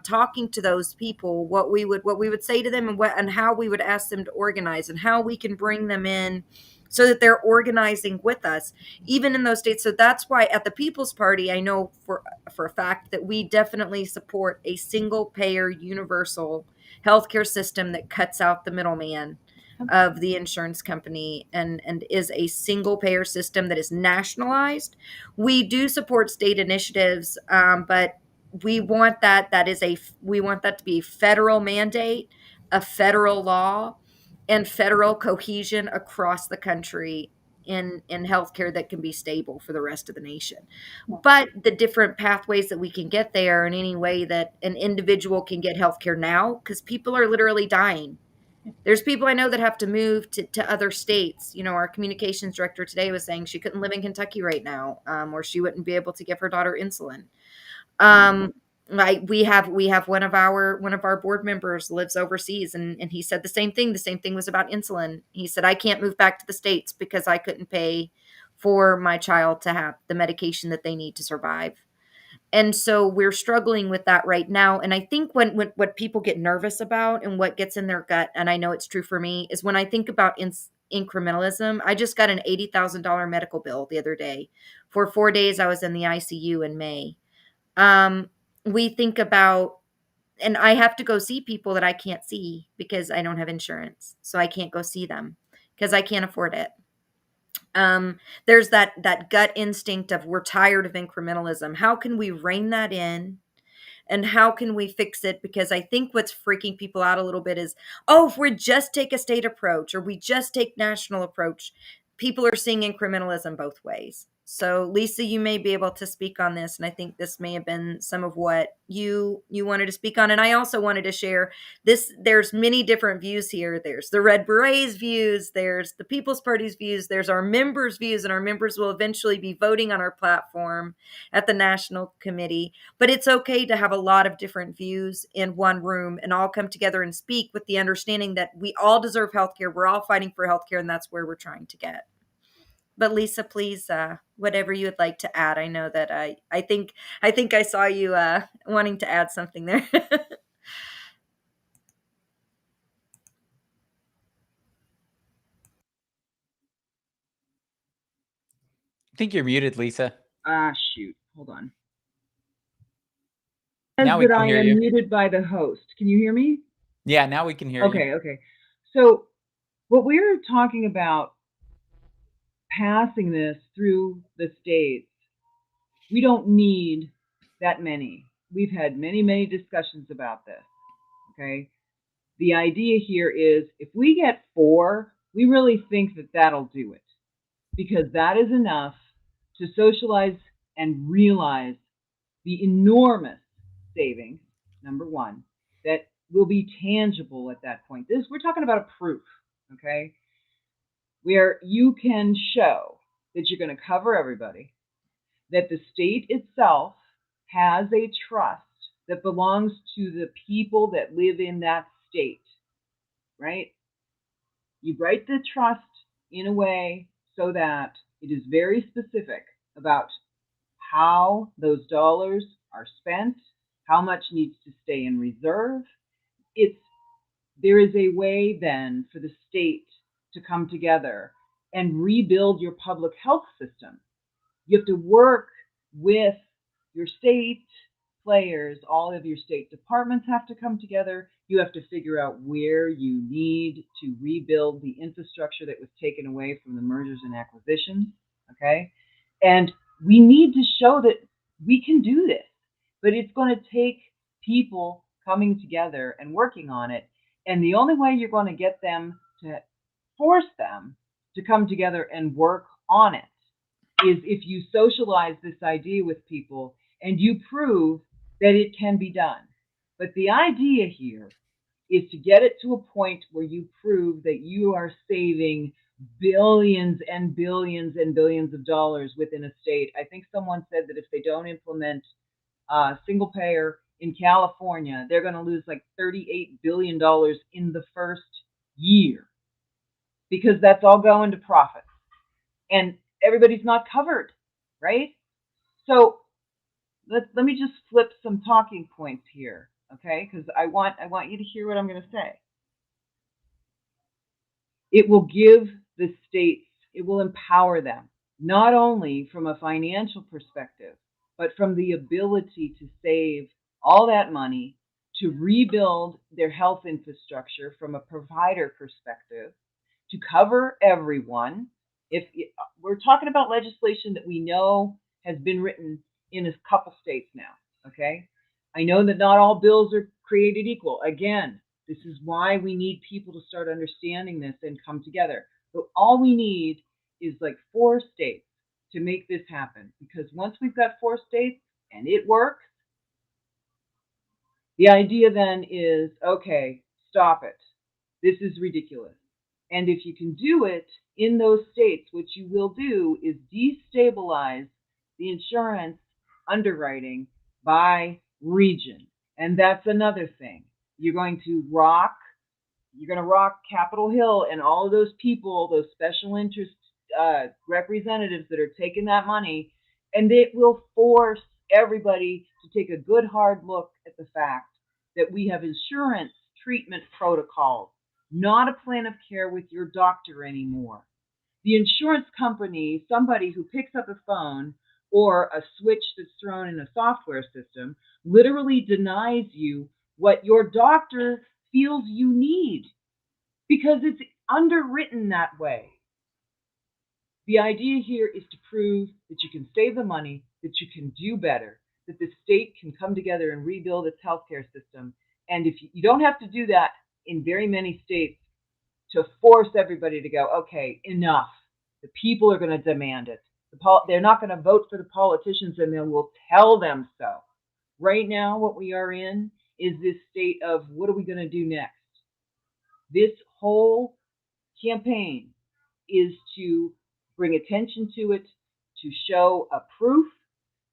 talking to those people, what we would say to them, and how we would ask them to organize, and how we can bring them in so that they're organizing with us, even in those states. So that's why at the People's Party, I know for a fact that we definitely support a single payer universal healthcare system that cuts out the middleman of the insurance company and is a single payer system that is nationalized. We do support state initiatives, but we want we want that to be federal mandate, a federal law, and federal cohesion across the country in healthcare that can be stable for the rest of the nation. But the different pathways that we can get there in any way that an individual can get healthcare now, because people are literally dying. There's people I know that have to move to other states. You know, our communications director today was saying she couldn't live in Kentucky right now, or she wouldn't be able to give her daughter insulin. Like we have one of our board members lives overseas, and he said the same thing. The same thing was about insulin. He said, I can't move back to the States because I couldn't pay for my child to have the medication that they need to survive. And so we're struggling with that right now. And I think when what people get nervous about and what gets in their gut, and I know it's true for me, is when I think about incrementalism. I just got an $80,000 medical bill the other day. For 4 days, I was in the ICU in May. We think about, and I have to go see people that I can't see because I don't have insurance. So I can't go see them because I can't afford it. There's that gut instinct of we're tired of incrementalism. How can we rein that in? And how can we fix it? Because I think what's freaking people out a little bit is, oh, if we just take a state approach or we just take national approach, people are seeing incrementalism both ways. So Lisa, you may be able to speak on this, and I think this may have been some of what you wanted to speak on. And I also wanted to share this. There's many different views here. There's the Red Berets views, there's the People's Party's views, there's our members' views, and our members will eventually be voting on our platform at the national committee. But it's okay to have a lot of different views in one room and all come together and speak with the understanding that we all deserve healthcare. We're all fighting for healthcare, and that's where we're trying to get. But Lisa, please, whatever you would like to add. I know that I saw you wanting to add something there. I think you're muted, Lisa. Shoot. Hold on. Now we That can I hear am you. muted by the host. Can you hear me? Yeah, now we can hear you. Okay. So what we're talking about passing this through the states, we don't need that many. We've had many discussions about this. Okay. The idea here is if we get 4, we really think that that'll do it, because that is enough to socialize and realize the enormous savings, number one, that will be tangible at that point. We're talking about a proof, okay, where you can show that you're going to cover everybody, that the state itself has a trust that belongs to the people that live in that state, right? You write the trust in a way so that it is very specific about how those dollars are spent, how much needs to stay in reserve. There is a way then for the state to come together and rebuild your public health system. You have to work with your state players. All of your state departments have to come together. You have to figure out where you need to rebuild the infrastructure that was taken away from the mergers and acquisitions. Okay. And we need to show that we can do this, but it's going to take people coming together and working on it. And the only way you're going to get them to force them to come together and work on it is if you socialize this idea with people and you prove that it can be done. But the idea here is to get it to a point where you prove that you are saving billions and billions and billions of dollars within a state. I think someone said that if they don't implement single payer in California, they're going to lose like $38 billion in the first year, because that's all going to profits. And everybody's not covered, right? So let me just flip some talking points here, okay? Because I want you to hear what I'm going to say. It will give the states, it will empower them, not only from a financial perspective, but from the ability to save all that money, to rebuild their health infrastructure from a provider perspective, to cover everyone. If we're talking about legislation that we know has been written in a couple states now, okay? I know that not all bills are created equal. Again, this is why we need people to start understanding this and come together. But all we need is like 4 states to make this happen. Because once we've got 4 states and it works, the idea then is, okay, stop it. This is ridiculous. And if you can do it in those states, what you will do is destabilize the insurance underwriting by region. And that's another thing. You're going to rock Capitol Hill and all of those people, those special interest representatives that are taking that money, and it will force everybody to take a good hard look at the fact that we have insurance treatment protocols, not a plan of care with your doctor anymore. The insurance company, somebody who picks up a phone or a switch that's thrown in a software system, literally denies you what your doctor feels you need because it's underwritten that way. The idea here is to prove that you can save the money, that you can do better, that the state can come together and rebuild its healthcare system. And if you don't have to do that in very many states to force everybody to go, okay, enough. The people are going to demand it. They're not going to vote for the politicians, and they will tell them so. Right now, what we are in is this state of what are we going to do next? This whole campaign is to bring attention to it, to show a proof,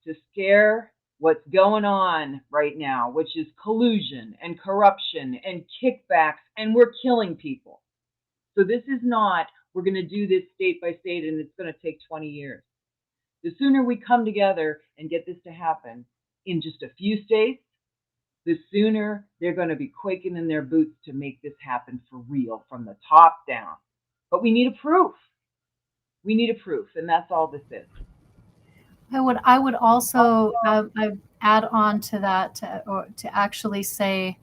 to scare what's going on right now, which is collusion and corruption and kickbacks, and we're killing people. So this is not, we're going to do this state by state and it's going to take 20 years. The sooner we come together and get this to happen in just a few states, the sooner they're going to be quaking in their boots to make this happen for real from the top down. But we need a proof. We need a proof, and that's all this is. I would also I'd add on to that to actually say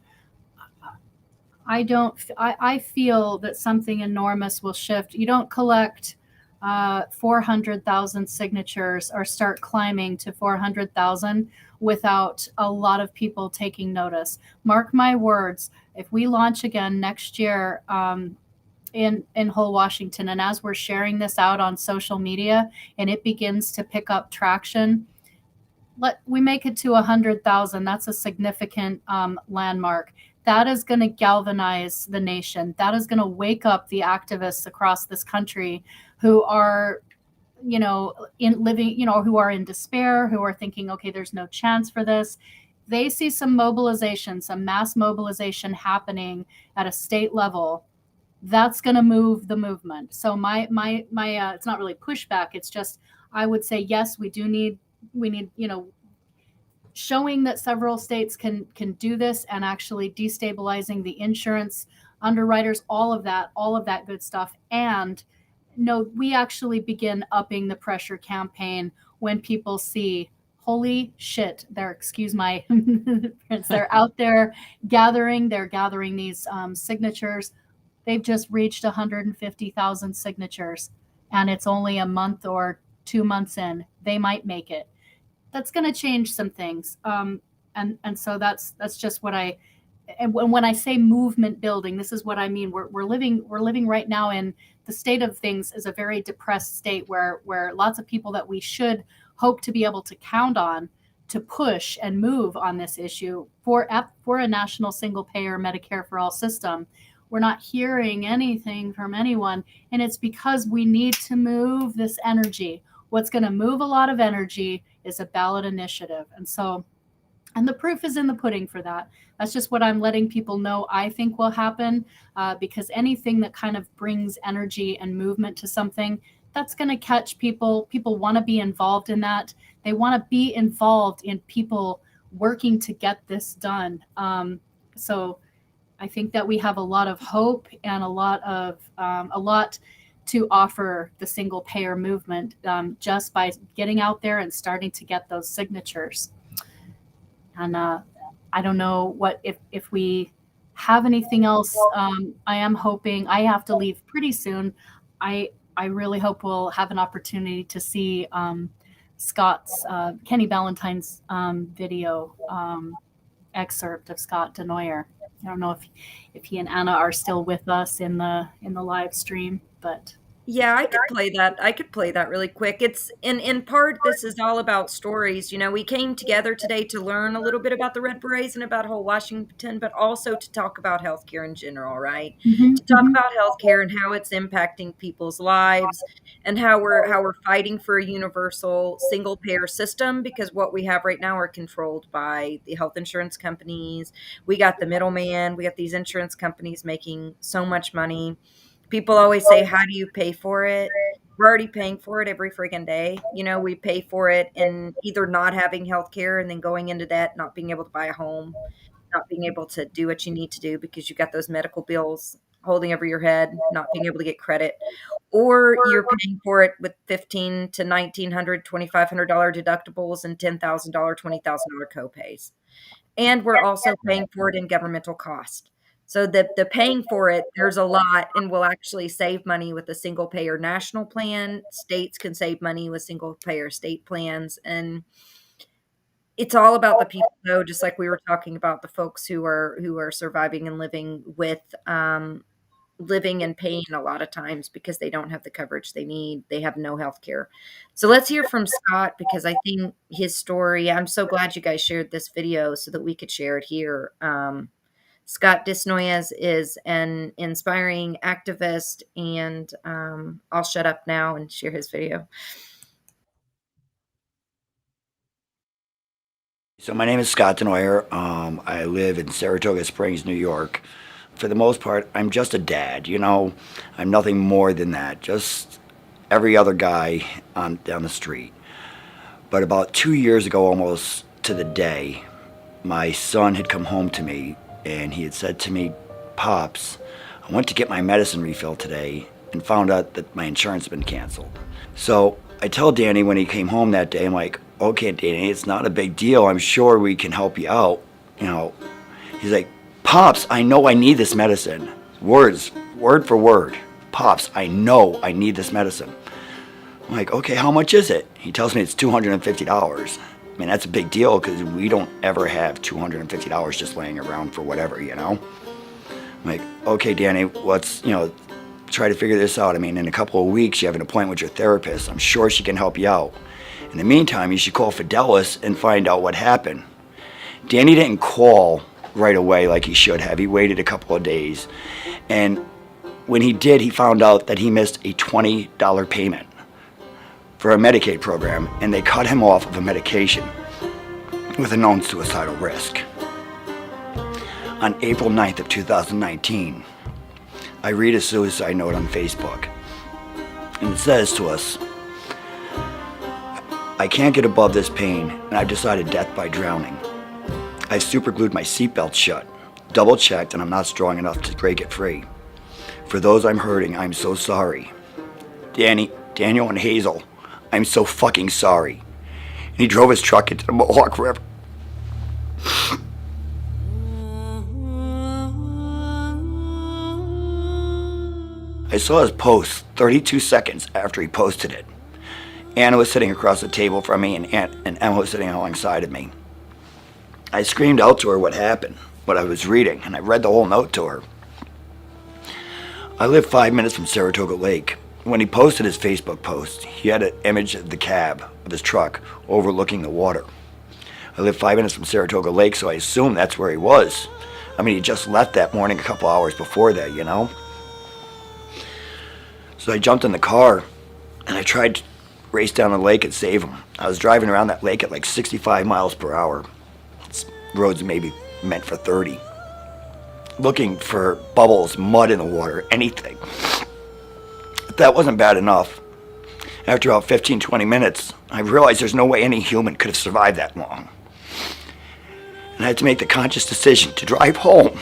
I feel that something enormous will shift. You don't collect 400,000 signatures or start climbing to 400,000 without a lot of people taking notice. Mark my words, if we launch again next year in Hull, Washington, and as we're sharing this out on social media and it begins to pick up traction, we make it to 100,000. That's a significant landmark. That is going to galvanize the nation. That is going to wake up the activists across this country who are, who are in despair, who are thinking, okay, there's no chance for this. They see some mobilization, some mass mobilization happening at a state level. That's going to move the movement. So my it's not really pushback. It's just, I would say, yes, we need, showing that several states can do this and actually destabilizing the insurance underwriters, all of that good stuff. And no, we actually begin upping the pressure campaign when people see, holy shit, excuse my they're out there gathering these signatures. They've just reached 150,000 signatures and it's only a month or 2 months in. They might make it. That's going to change some things. And so that's just what and when I say movement building, this is what I mean. We're living right now in the state of things is a very depressed state where lots of people that we should hope to be able to count on to push and move on this issue for a national single payer Medicare for all system. We're not hearing anything from anyone. And it's because we need to move this energy. What's going to move a lot of energy is a ballot initiative. And the proof is in the pudding for that. That's just what I'm letting people know I think will happen, because anything that kind of brings energy and movement to something, that's going to catch people. People want to be involved in that. They want to be involved in people working to get this done. So I think that we have a lot of hope and a lot to offer the single payer movement just by getting out there and starting to get those signatures. And I don't know if we have anything else. I am hoping, I have to leave pretty soon. I really hope we'll have an opportunity to see Kenny Ballantyne's video excerpt of Scott Denoyer. I don't know if he and Anna are still with us in the live stream, but Yeah, I could play that. I could play that really quick. It's in part, this is all about stories. You know, we came together today to learn a little bit about the Red Berets and about whole Washington, but also to talk about healthcare in general, right? To talk about healthcare and how it's impacting people's lives and how we're fighting for a universal single payer system, because what we have right now are controlled by the health insurance companies. We got the middleman, we got these insurance companies making so much money. People always say, how do you pay for it? We're already paying for it every friggin' day. You know, we pay for it in either not having health care and then going into debt, not being able to buy a home, not being able to do what you need to do because you got those medical bills holding over your head, not being able to get credit, or you're paying for it with $1,500 to $1,900, $2,500 deductibles and $10,000, $20,000 copays. And we're also paying for it in governmental cost. So the paying for it, there's a lot, and we'll actually save money with a single payer national plan. States can save money with single payer state plans. And it's all about the people, though, just like we were talking about the folks who are surviving and living with living in pain a lot of times because they don't have the coverage they need. They have no health care. So let's hear from Scott, because I think his story, I'm so glad you guys shared this video so that we could share it here. Scott Denoyer is an inspiring activist, and I'll shut up now and share his video. So my name is Scott Denoyer. I live in Saratoga Springs, New York. For the most part, I'm just a dad, you know. I'm nothing more than that, just every other guy down the street. But about 2 years ago, almost to the day, my son had come home to me, and he had said to me, "Pops, I went to get my medicine refill today and found out that my insurance had been canceled." So I tell Danny when he came home that day, I'm like, "Okay, Danny, it's not a big deal. I'm sure we can help you out." You know, he's like, "Pops, I know I need this medicine." Words, word for word. "Pops, I know I need this medicine." I'm like, "Okay, how much is it?" He tells me it's $250. I mean, that's a big deal because we don't ever have $250 just laying around for whatever, you know? I'm like, "Okay, Danny, let's, try to figure this out. I mean, in a couple of weeks, you have an appointment with your therapist. I'm sure she can help you out. In the meantime, you should call Fidelis and find out what happened." Danny didn't call right away like he should have. He waited a couple of days. And when he did, he found out that he missed a $20 payment for a Medicaid program, and they cut him off of a medication with a known suicidal risk. On April 9th of 2019, I read a suicide note on Facebook, and it says to us, "I can't get above this pain, and I've decided death by drowning. I superglued my seatbelt shut, double-checked, and I'm not strong enough to break it free. For those I'm hurting, I'm so sorry. Danny, Daniel, and Hazel, I'm so fucking sorry." And he drove his truck into the Mohawk River. I saw his post 32 seconds after he posted it. Anna was sitting across the table from me, and Emma was sitting alongside of me. I screamed out to her what happened, what I was reading, and I read the whole note to her. I live 5 minutes from Saratoga Lake. When he posted his Facebook post, he had an image of the cab of his truck overlooking the water. I live 5 minutes from Saratoga Lake, so I assumed that's where he was. I mean, he just left that morning a couple hours before that, you know? So I jumped in the car, and I tried to race down the lake and save him. I was driving around that lake at like 65 miles per hour. Roads maybe meant for 30. Looking for bubbles, mud in the water, anything. If that wasn't bad enough, after about 15, 20 minutes, I realized there's no way any human could have survived that long. And I had to make the conscious decision to drive home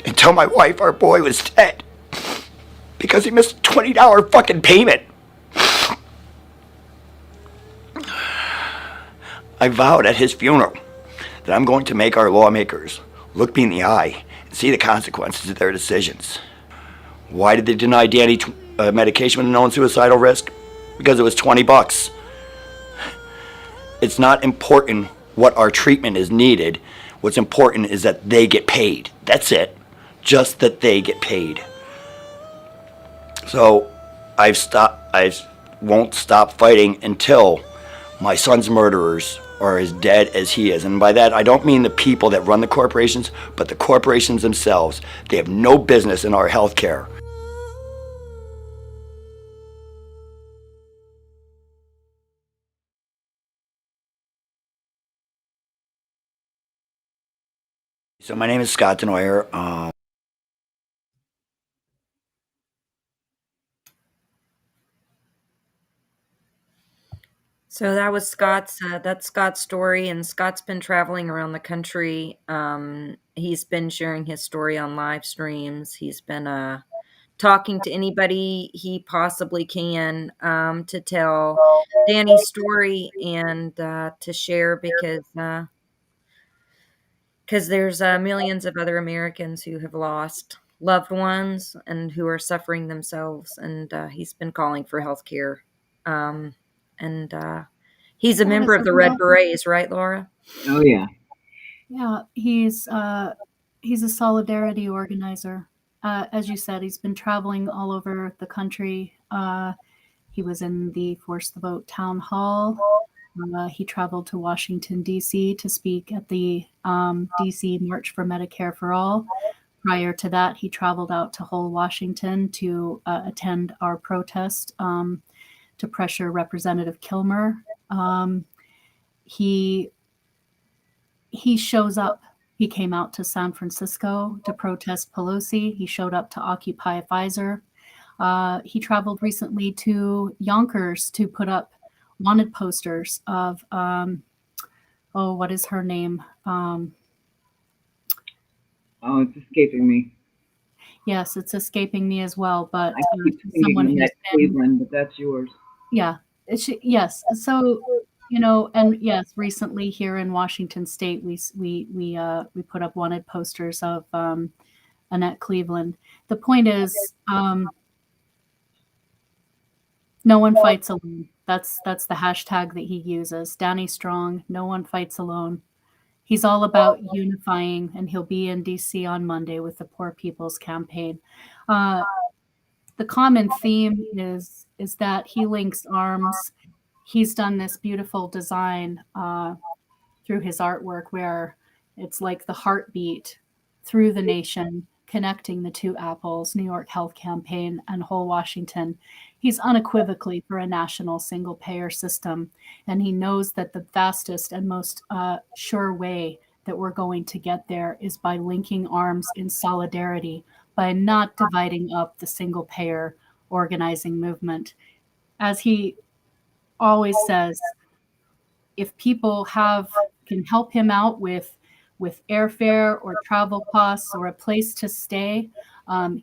and tell my wife our boy was dead because he missed a $20 fucking payment. I vowed at his funeral that I'm going to make our lawmakers look me in the eye and see the consequences of their decisions. Why did they deny Danny medication with a known suicidal risk? Because it was $20. It's not important what our treatment is needed What's important is that they get paid. That's it. Just that they get paid. So I won't stop fighting until my son's murderers are as dead as he is. And by that, I don't mean the people that run the corporations, but the corporations themselves. They have no business in our health care. So my name is Scott Denoyer. So that was Scott's. That's Scott's story, and Scott's been traveling around the country. He's been sharing his story on live streams. He's been talking to anybody he possibly can to tell Danny's story and to share because there's millions of other Americans who have lost loved ones and who are suffering themselves, and he's been calling for health care. And he's a member of the Red Berets, right, Laura? Oh yeah. Yeah, he's a solidarity organizer. As you said, he's been traveling all over the country. He was in the Force the Vote town hall. He traveled to Washington, D.C. to speak at the D.C. March for Medicare for All. Prior to that, he traveled out to Hull, Washington to attend our protest to pressure Representative Kilmer. He shows up. He came out to San Francisco to protest Pelosi. He showed up to Occupy Pfizer. He traveled recently to Yonkers to put up wanted posters of, what is her name? Oh, it's escaping me. Yes, it's escaping me as well, but I keep someone thinking who's that Cleveland, but that's yours. Yeah, yes. So, and yes, recently here in Washington State, we put up wanted posters of Annette Cleveland. The point is, no one fights alone. That's the hashtag that he uses. Danny Strong. No one fights alone. He's all about unifying, and he'll be in DC on Monday with the Poor People's Campaign. The common theme is that he links arms. He's done this beautiful design through his artwork where it's like the heartbeat through the nation, connecting the two apples, New York Health Campaign and Whole Washington. He's unequivocally for a national single-payer system, and he knows that the fastest and most sure way that we're going to get there is by linking arms in solidarity, by not dividing up the single-payer organizing movement. As he always says, if people can help him out with airfare or travel costs or a place to stay,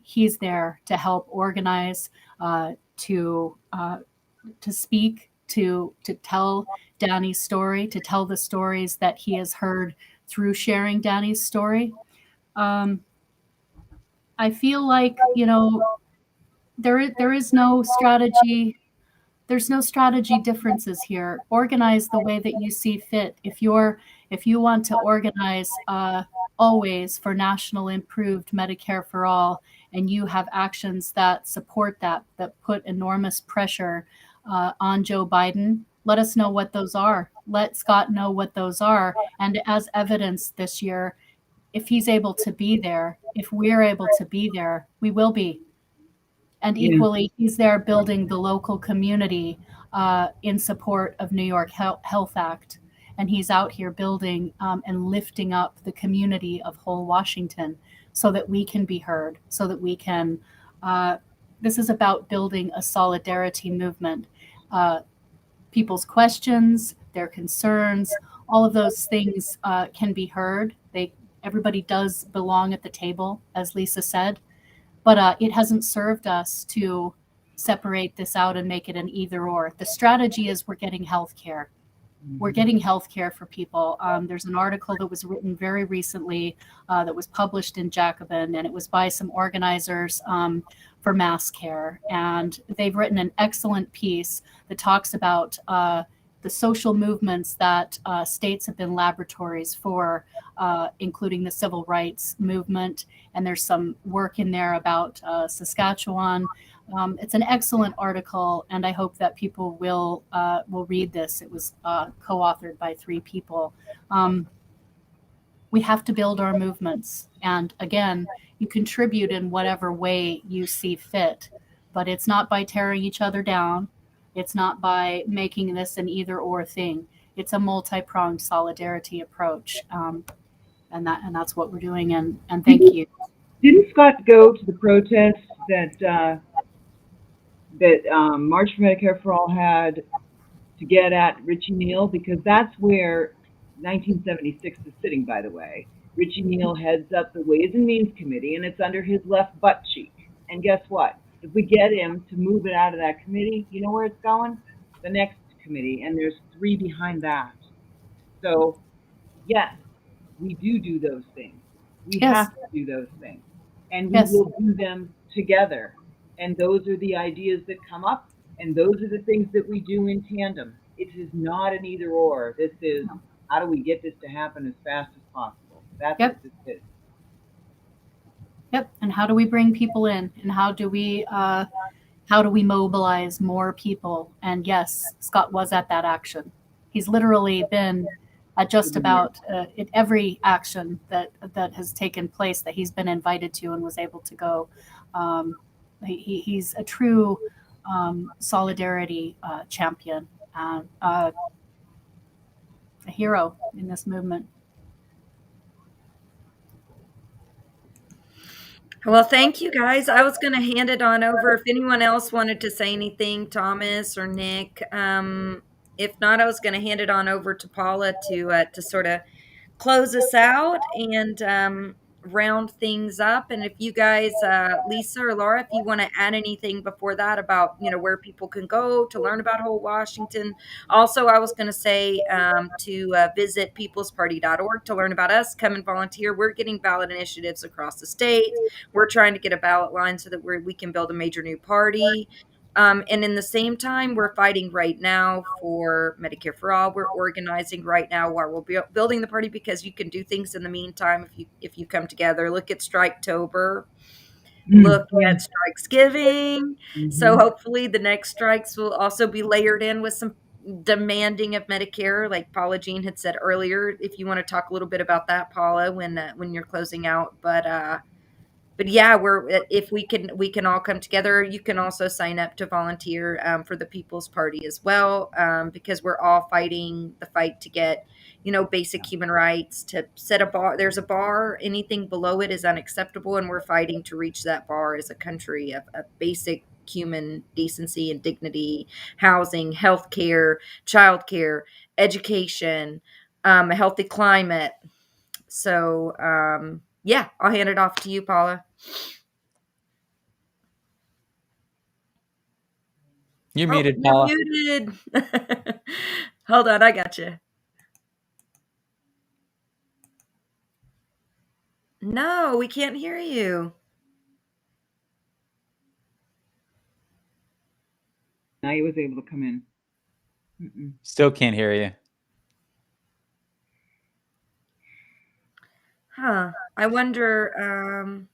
he's there to help organize, to speak, to tell Danny's story, to tell the stories that he has heard through sharing Danny's story. I feel like, there is no strategy. There's no strategy differences here. Organize the way that you see fit. If you want to organize always for national improved Medicare for all, and you have actions that support that put enormous pressure on Joe Biden, let us know what those are. Let Scott know what those are. And as evidence this year, if he's able to be there, if we're able to be there, we will be. And equally, he's there building the local community in support of New York Health Act. And he's out here building and lifting up the community of whole Washington so that we can be heard, so that we can, this is about building a solidarity movement. People's questions, their concerns, all of those things can be heard. Everybody does belong at the table, as Lisa said. But it hasn't served us to separate this out and make it an either or. The strategy is we're getting health care. We're getting health care for people. There's an article that was written very recently that was published in Jacobin, and it was by some organizers for mass care. And they've written an excellent piece that talks about the social movements that states have been laboratories for, including the civil rights movement. And there's some work in there about Saskatchewan. It's an excellent article, and I hope that people will read this. It was co-authored by 3 people. We have to build our movements, and again, you contribute in whatever way you see fit, but it's not by tearing each other down. It's not by making this an either-or thing. It's a multi-pronged solidarity approach, and that's what we're doing. And thank you. Didn't Scott go to the protest that March for Medicare for All had to get at Richie Neal? Because that's where 1976 is sitting, by the way. Richie Neal heads up the Ways and Means Committee, and it's under his left butt cheek. And guess what? If we get him to move it out of that committee, you know where it's going? The next committee, and there's 3 behind that. So, yes, we do those things. We have to do those things. And we will do them together. And those are the ideas that come up, and those are the things that we do in tandem. It is not an either or. This is, how do we get this to happen as fast as possible? That's what this is. Yep. And how do we bring people in? And how do we mobilize more people? And yes, Scott was at that action. He's literally been at just about at every action that has taken place that he's been invited to and was able to go. He's a true solidarity champion, a hero in this movement. Well, thank you guys. I was going to hand it on over if anyone else wanted to say anything, Thomas or Nick. If not, I was going to hand it on over to Paula to sort of close us out and round things up. And if you guys, Lisa or Laura, if you want to add anything before that about, where people can go to learn about Whole Washington. Also, I was going to say to visit peoplesparty.org to learn about us, come and volunteer. We're getting ballot initiatives across the state. We're trying to get a ballot line so that we can build a major new party. And in the same time, we're fighting right now for Medicare for All. We're organizing right now while we're building the party, because you can do things in the meantime if you come together. Look at Striketober. Look at Strikesgiving. So hopefully the next strikes will also be layered in with some demanding of Medicare, like Paula Jean had said earlier. If you want to talk a little bit about that, Paula, when you're closing out, but yeah, if we can all come together. You can also sign up to volunteer for the People's Party as well, because we're all fighting the fight to get, basic human rights, to set a bar. There's a bar. Anything below it is unacceptable, and we're fighting to reach that bar as a country of basic human decency and dignity, housing, healthcare, childcare, education, a healthy climate. So, yeah, I'll hand it off to you, Paula. You're muted, Paula. You're muted. Hold on, I got you. No, we can't hear you. Now he was able to come in. Still can't hear you. Huh. I wonder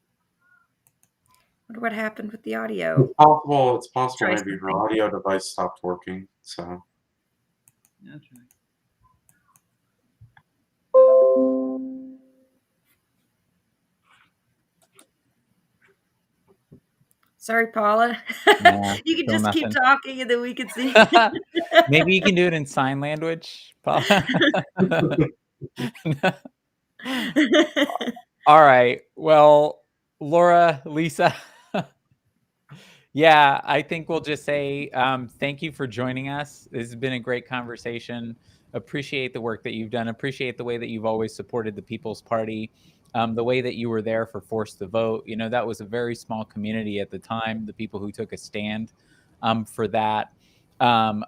what happened with the audio. It's possible maybe her audio device stopped working. So That's right. Sorry, Paula. Yeah, you can just keep talking and then we can see. Maybe you can do it in sign language, Paula. All right. Well, Laura, Lisa. Yeah, I think we'll just say thank you for joining us. This has been a great conversation. Appreciate the work that you've done. Appreciate the way that you've always supported the People's Party. The way that you were there for Force the Vote. That was a very small community at the time, the people who took a stand for that. And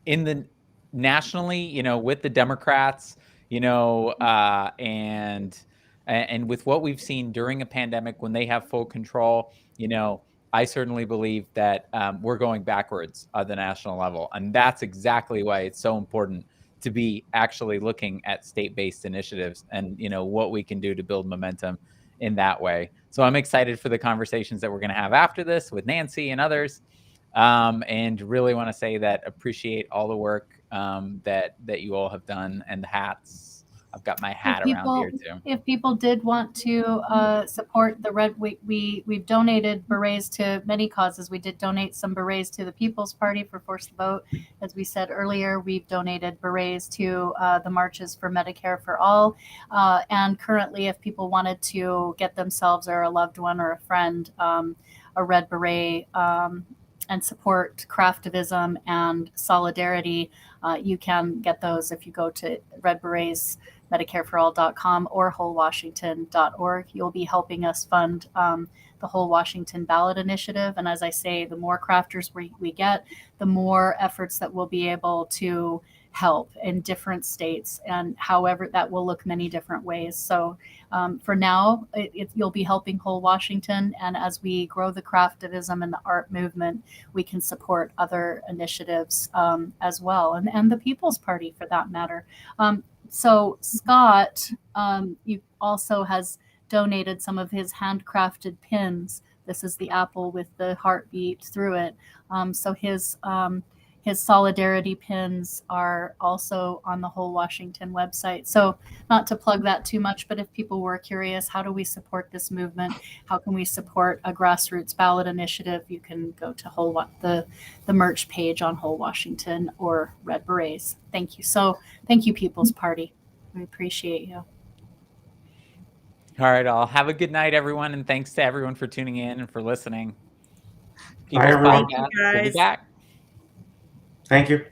in the nationally, with the Democrats, and with what we've seen during a pandemic when they have full control, I certainly believe that we're going backwards at the national level. And that's exactly why it's so important to be actually looking at state-based initiatives and, you know, what we can do to build momentum in that way. So I'm excited for the conversations that we're going to have after this with Nancy and others. And really want to say that appreciate all the work that you all have done, and the hats. I've got my hat around here too. If people did want to support the Red, we've donated berets to many causes. We did donate some berets to the People's Party for Force the Vote. As we said earlier, we've donated berets to the marches for Medicare for All. And currently, if people wanted to get themselves or a loved one or a friend a red beret and support craftivism and solidarity, you can get those if you go to Red Berets MedicareForAll.com or WholeWashington.org. You'll be helping us fund the Whole Washington ballot initiative. And as I say, the more crafters we get, the more efforts that we'll be able to help in different states, and however that will look many different ways. So for now, you'll be helping Whole Washington. And as we grow the craftivism and the art movement, we can support other initiatives as well, and the People's Party for that matter. So Scott, you also has donated some of his handcrafted pins. This is the apple with the heartbeat through it. So his solidarity pins are also on the Whole Washington website. So not to plug that too much, but if people were curious, how do we support this movement? How can we support a grassroots ballot initiative? You can go to the merch page on Whole Washington or Red Berets. Thank you. So thank you, People's Party. We appreciate you. All right, all. Have a good night, everyone, and thanks to everyone for tuning in and for listening. Bye, everyone. Podcast will be back. Thank you.